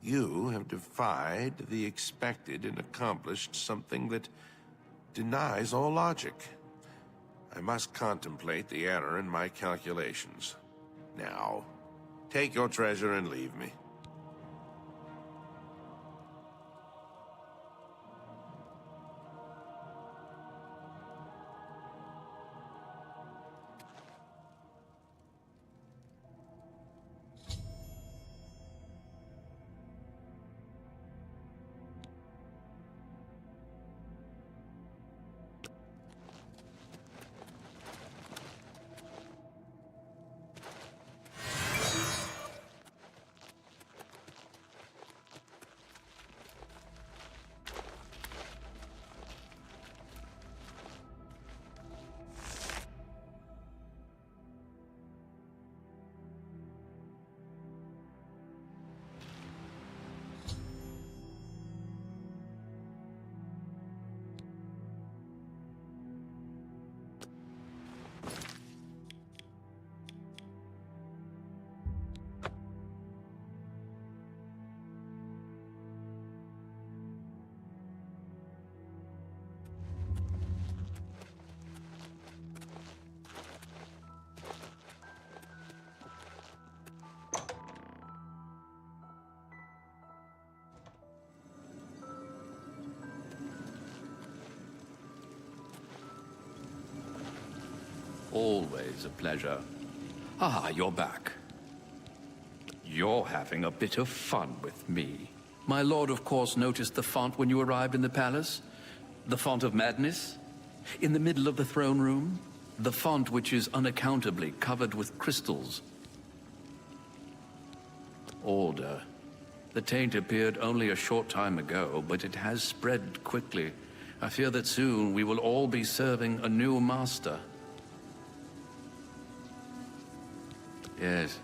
You have defied the expected and accomplished something that denies all logic. I must contemplate the error in my calculations. Now, take your treasure and leave me.
Always a pleasure. Ah, you're back. You're having a bit of fun with me. My lord, of course, noticed the font when you arrived in the palace. The font of madness? In the middle of the throne room? The font which is unaccountably covered with crystals. Order. The taint appeared only a short time ago, but it has spread quickly. I fear that soon we will all be serving a new master. Yes.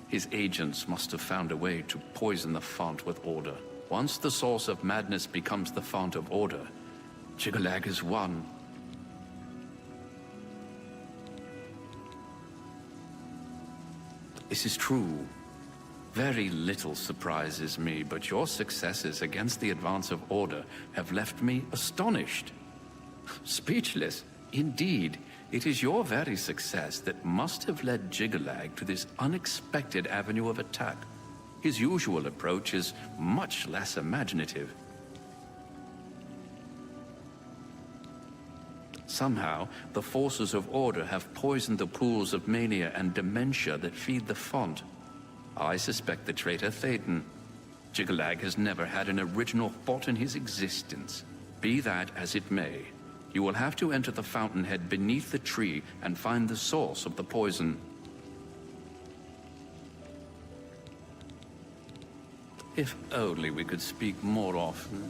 His agents must have found a way to poison the font with order. Once the source of madness becomes the font of order, Jiggalag is won. This is true. Very little surprises me, but your successes against the advance of order have left me astonished. Speechless. Indeed, it is your very success that must have led Jiggalag to this unexpected avenue of attack. His usual approach is much less imaginative. Somehow, the forces of order have poisoned the pools of mania and dementia that feed the font. I suspect the traitor Thaden. Jiggalag has never had an original thought in his existence. Be that as it may, you will have to enter the fountainhead beneath the tree and find the source of the poison. If only we could speak more often.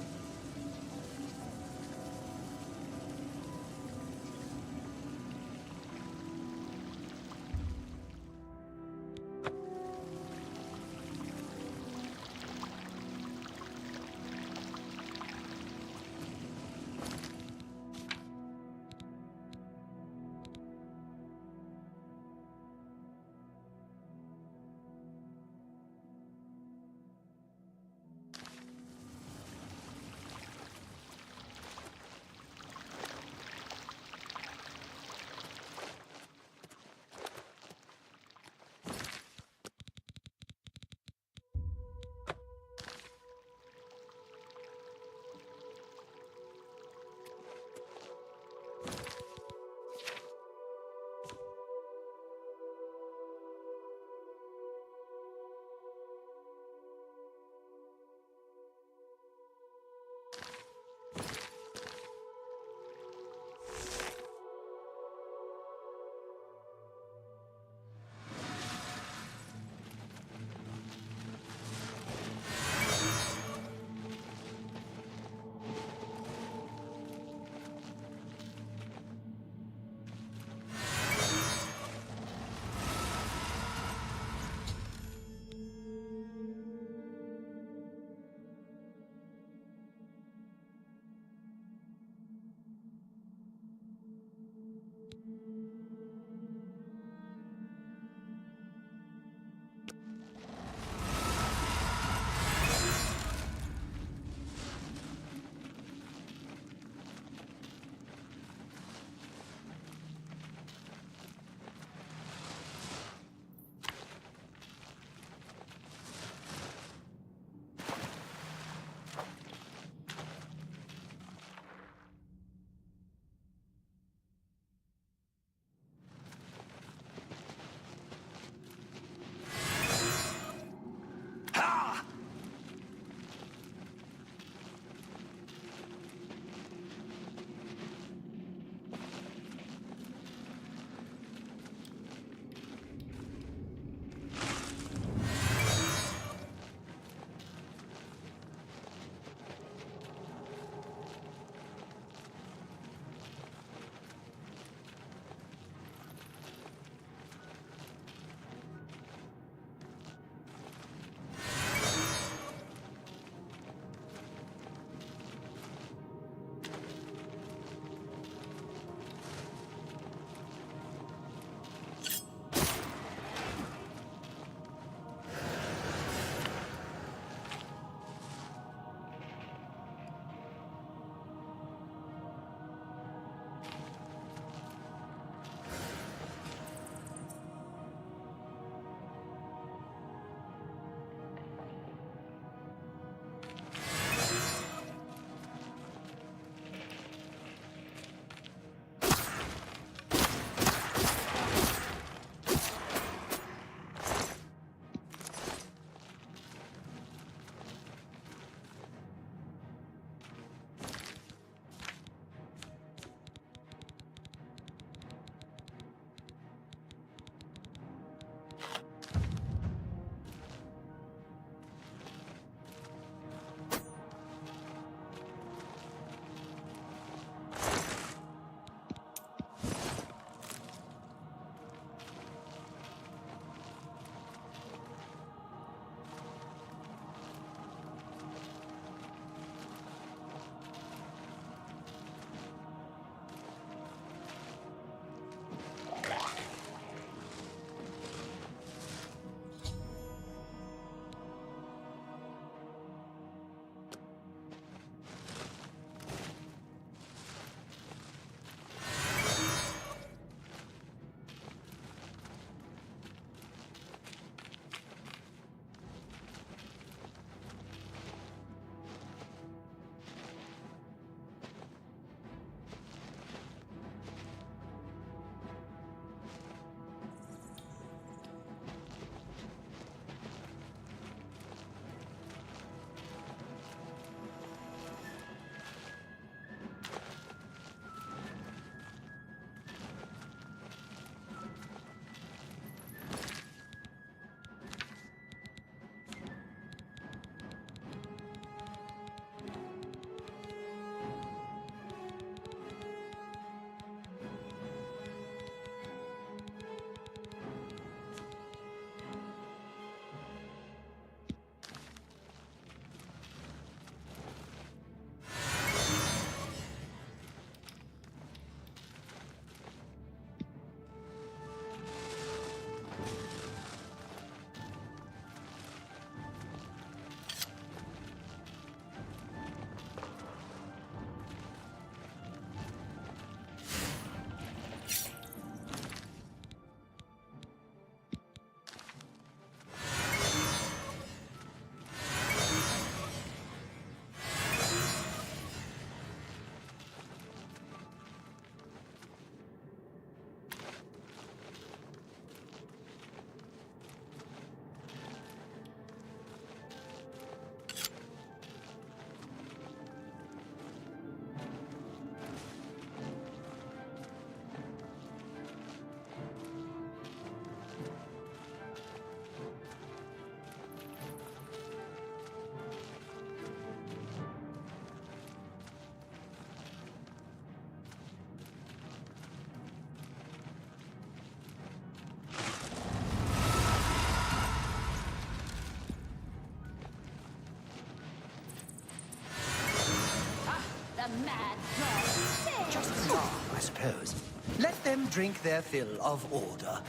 Let them drink their fill of order.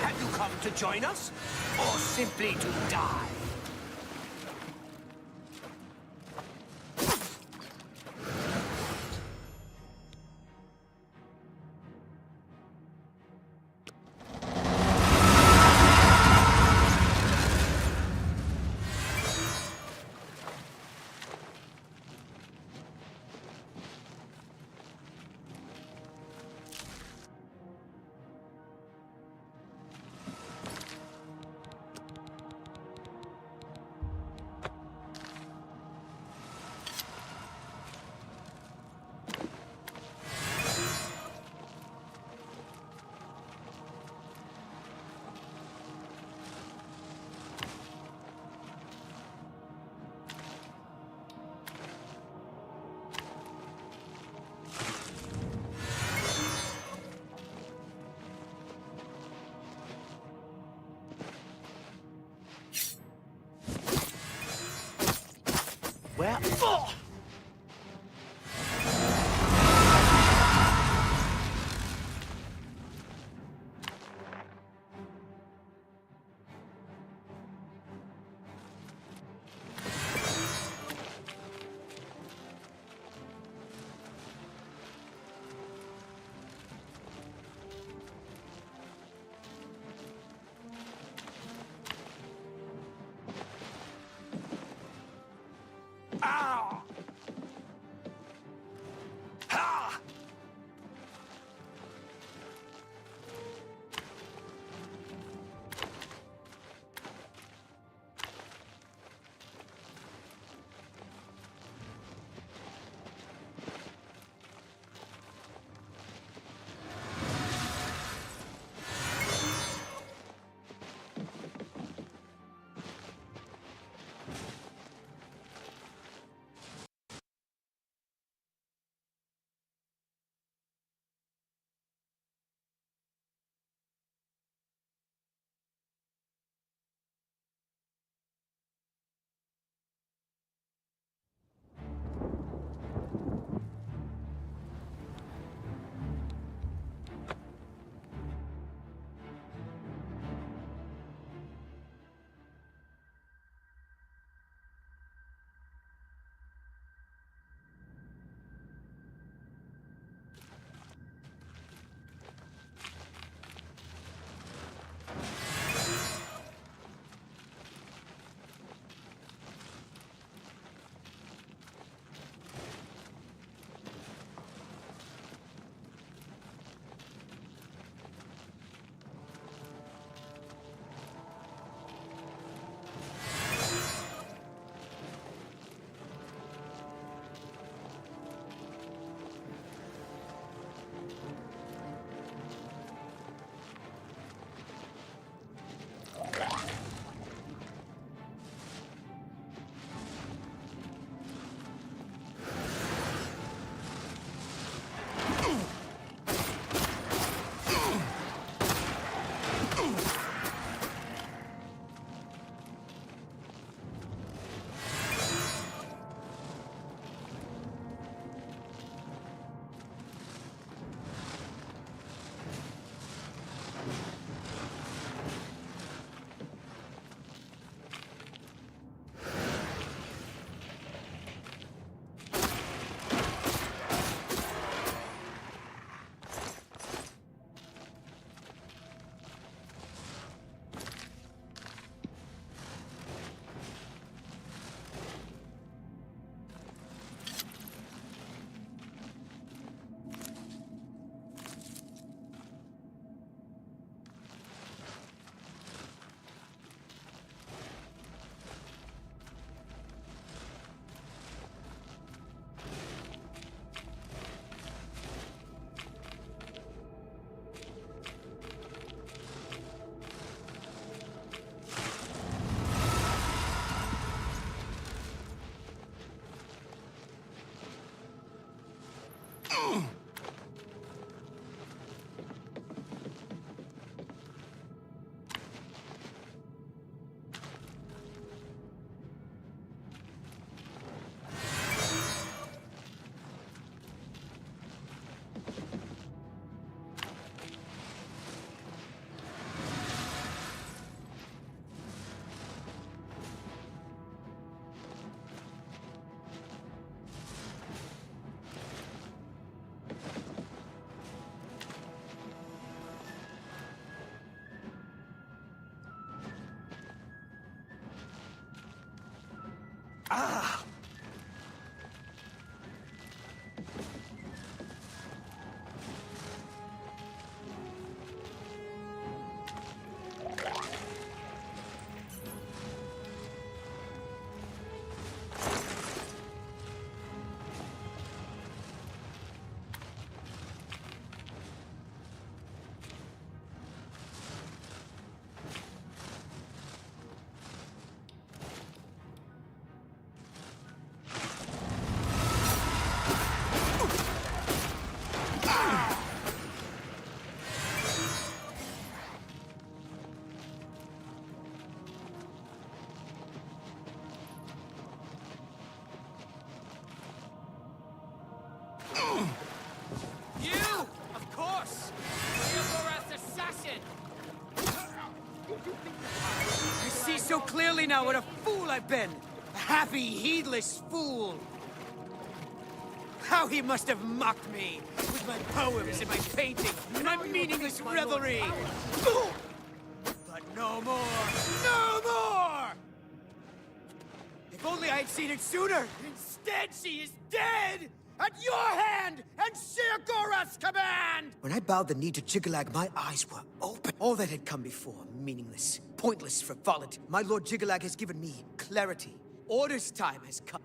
Have you come to join us? Or simply to die? Where?
Ow!
You! Of course! Theodoras assassin! I see so clearly now what a fool I've been! A happy, heedless fool! How he must have mocked me! With my poems and my painting, and my meaningless revelry! But no more! No more! If only I had seen it sooner! Instead, she is dead! At your hand and Sheogorath's command! When I bowed the knee to Jigalag, my eyes were open. All that had come before, meaningless, pointless frivolity. My Lord Jigalag has given me clarity. Order's time has come.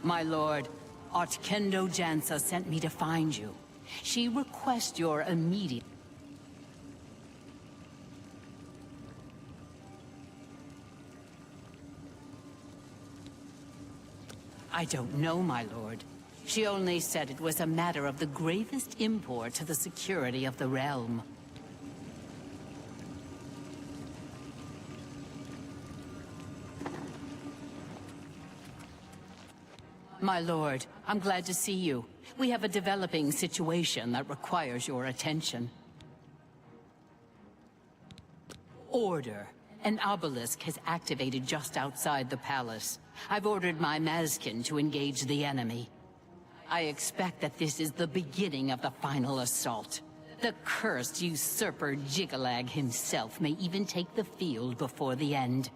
My lord, Otkendo Jansa sent me to find you. She requests your immediate... I don't know, my lord. She only said it was a matter of the gravest import to the security of the realm. My lord, I'm glad to see you. We have a developing situation that requires your attention. Order. An obelisk has activated just outside the palace. I've ordered my Mazkin to engage the enemy. I expect that this is the beginning of the final assault. The cursed usurper Jigalag himself may even take the field before the end.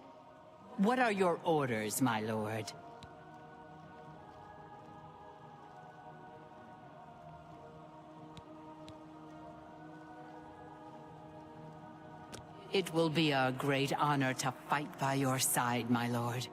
What are your orders, my lord? It will be a great honor to fight by your side, my lord.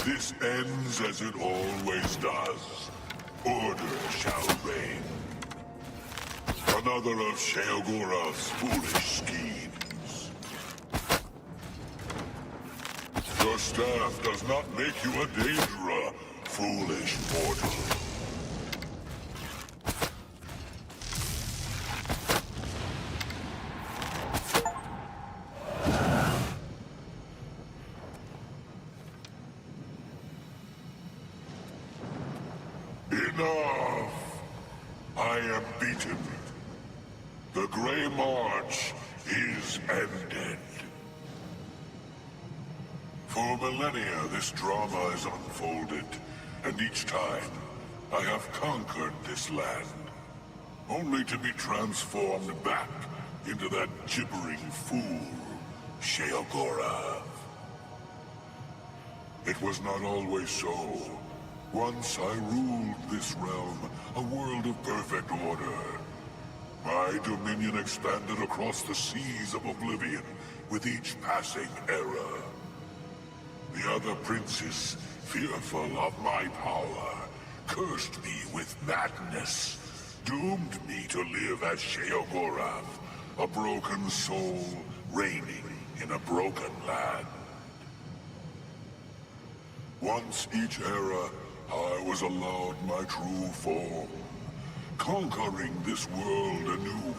This ends as it always does. Order shall reign. Another of Sheogorath's foolish schemes. Your staff does not make you a Daedra, foolish mortal. Enough! I am beaten. The Grey March is ended. For millennia, this drama is unfolded, and each time, I have conquered this land, only to be transformed back into that gibbering fool, Sheogorath. It was not always so. Once I ruled this realm, a world of perfect order. My dominion expanded across the seas of Oblivion with each passing era. The other princes, fearful of my power, cursed me with madness, doomed me to live as Sheogorath, a broken soul reigning in a broken land. Once each era, I was allowed my true form, conquering this world anew.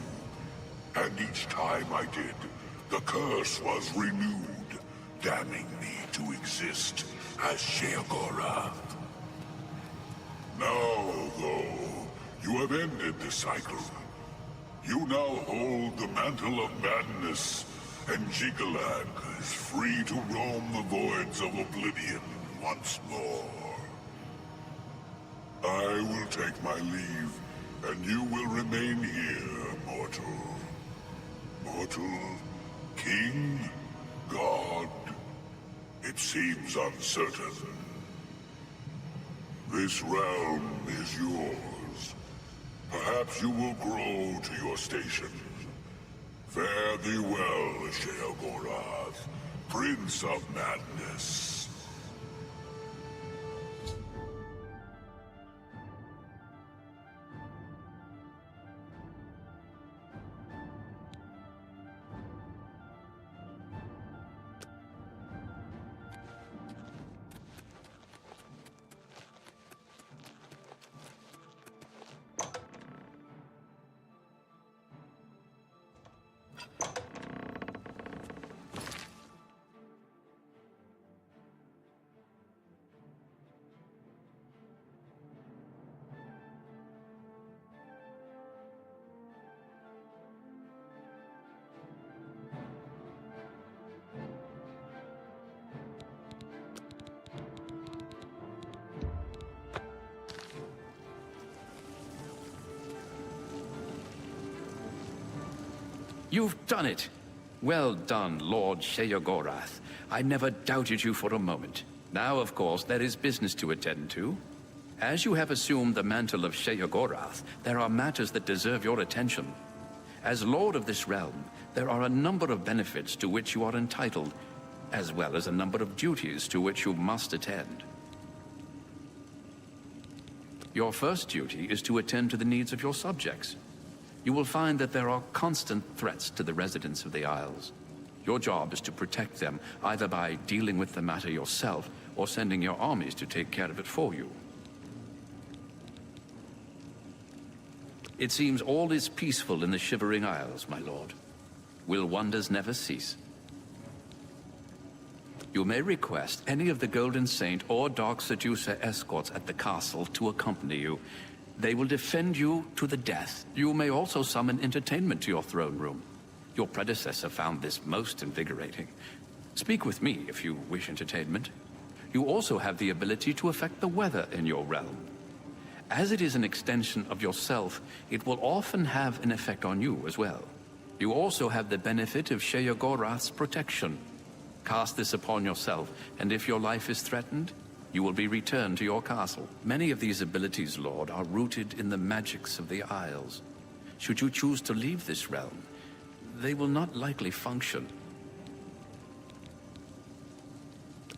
And each time I did, the curse was renewed, damning me to exist as Sheogorath. Now, though, you have ended the cycle. You now hold the mantle of madness, and Jigalag is free to roam the voids of Oblivion once more. I will take my leave, and you will remain here, mortal. Mortal, king, god, it seems uncertain. This realm is yours. Perhaps you will grow to your station. Fare thee well, Sheogorath, Prince of Madness.
You've done it! Well done, Lord Sheogorath. I never doubted you for a moment. Now, of course, there is business to attend to. As you have assumed the mantle of Sheogorath, there are matters that deserve your attention. As Lord of this realm, there are a number of benefits to which you are entitled, as well as a number of duties to which you must attend. Your first duty is to attend to the needs of your subjects. You will find that there are constant threats to the residents of the Isles. Your job is to protect them, either by dealing with the matter yourself, or sending your armies to take care of it for you. It seems all is peaceful in the Shivering Isles, my lord. Will wonders never cease? You may request any of the Golden Saint or Dark Seducer escorts at the castle to accompany you. They will defend you to the death. You may also summon entertainment to your throne room. Your predecessor found this most invigorating. Speak with me if you wish entertainment. You also have the ability to affect the weather in your realm. As it is an extension of yourself, it will often have an effect on you as well. You also have the benefit of Sheogorath's protection. Cast this upon yourself, and if your life is threatened, you will be returned to your castle. Many of these abilities, Lord, are rooted in the magics of the Isles. Should you choose to leave this realm, they will not likely function.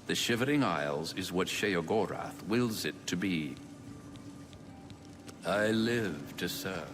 The Shivering Isles is what Sheogorath wills it to be. I live to serve.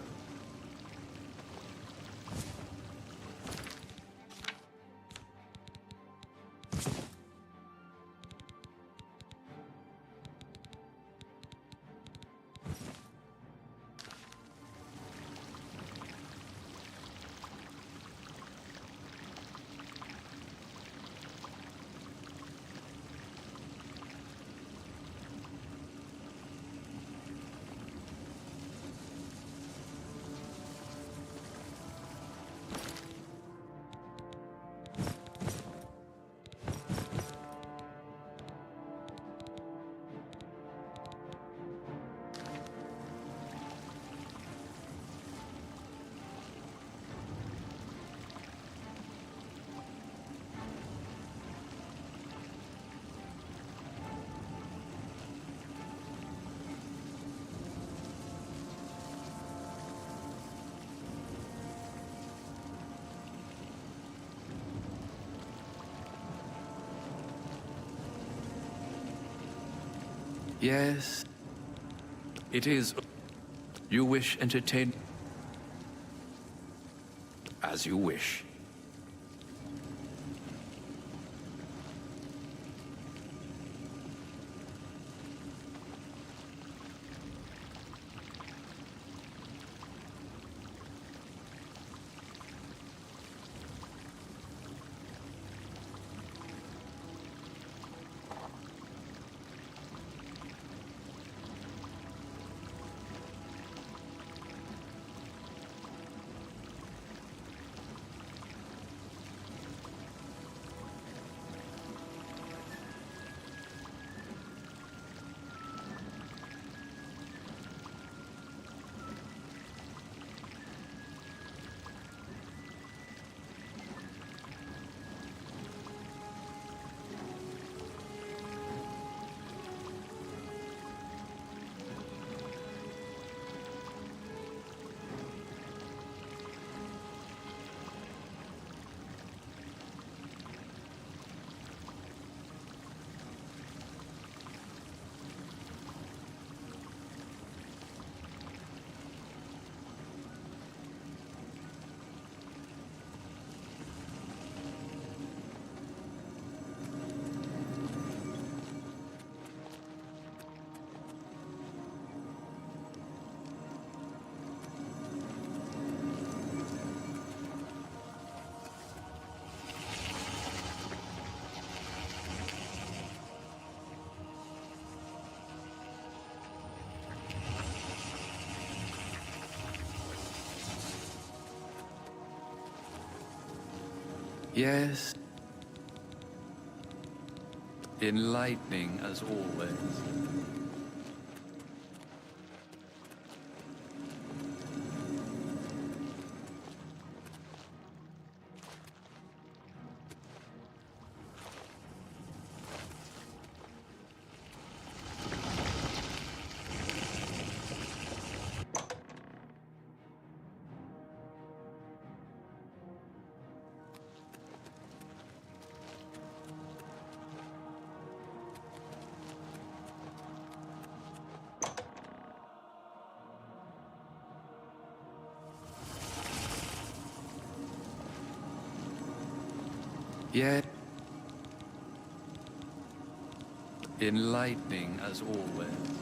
Yes, it is. You wish entertain as you wish. Yes. Enlightening as always. Yet enlightening as always.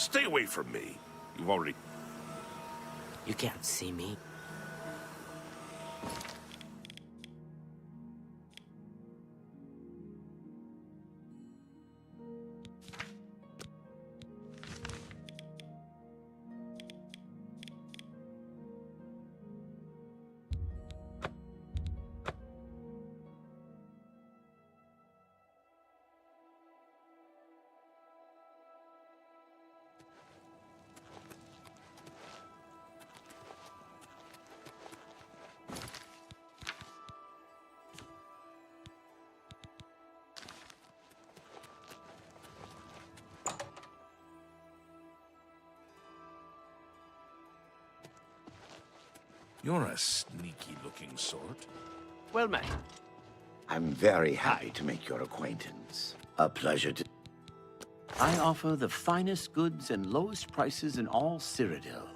Stay away from me. You've already...
You can't see me.
You're a sneaky-looking sort.
Well met. I'm very happy to make your acquaintance. A pleasure to... I offer the finest goods and lowest prices in all Cyrodiil.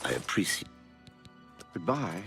I appreciate... Goodbye.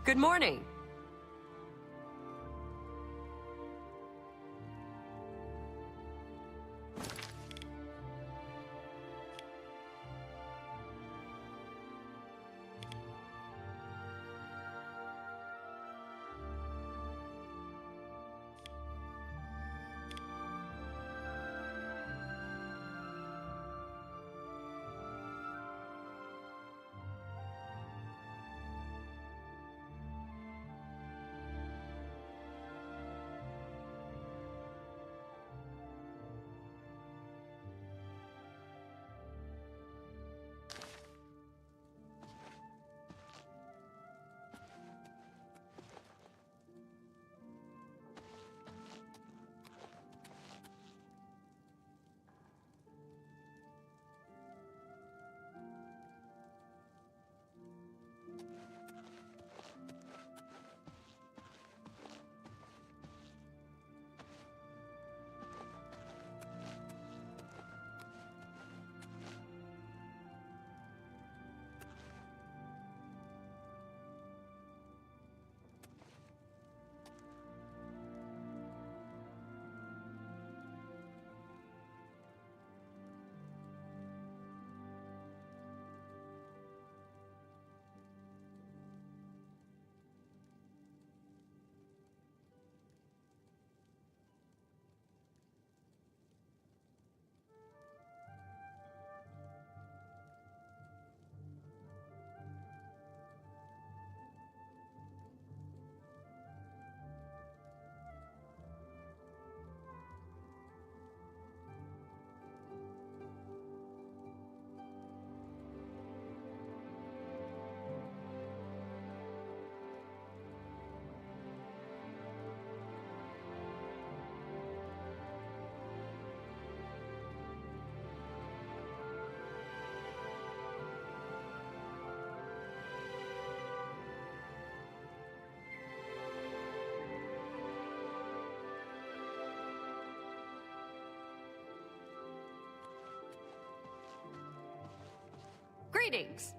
Good morning. Greetings.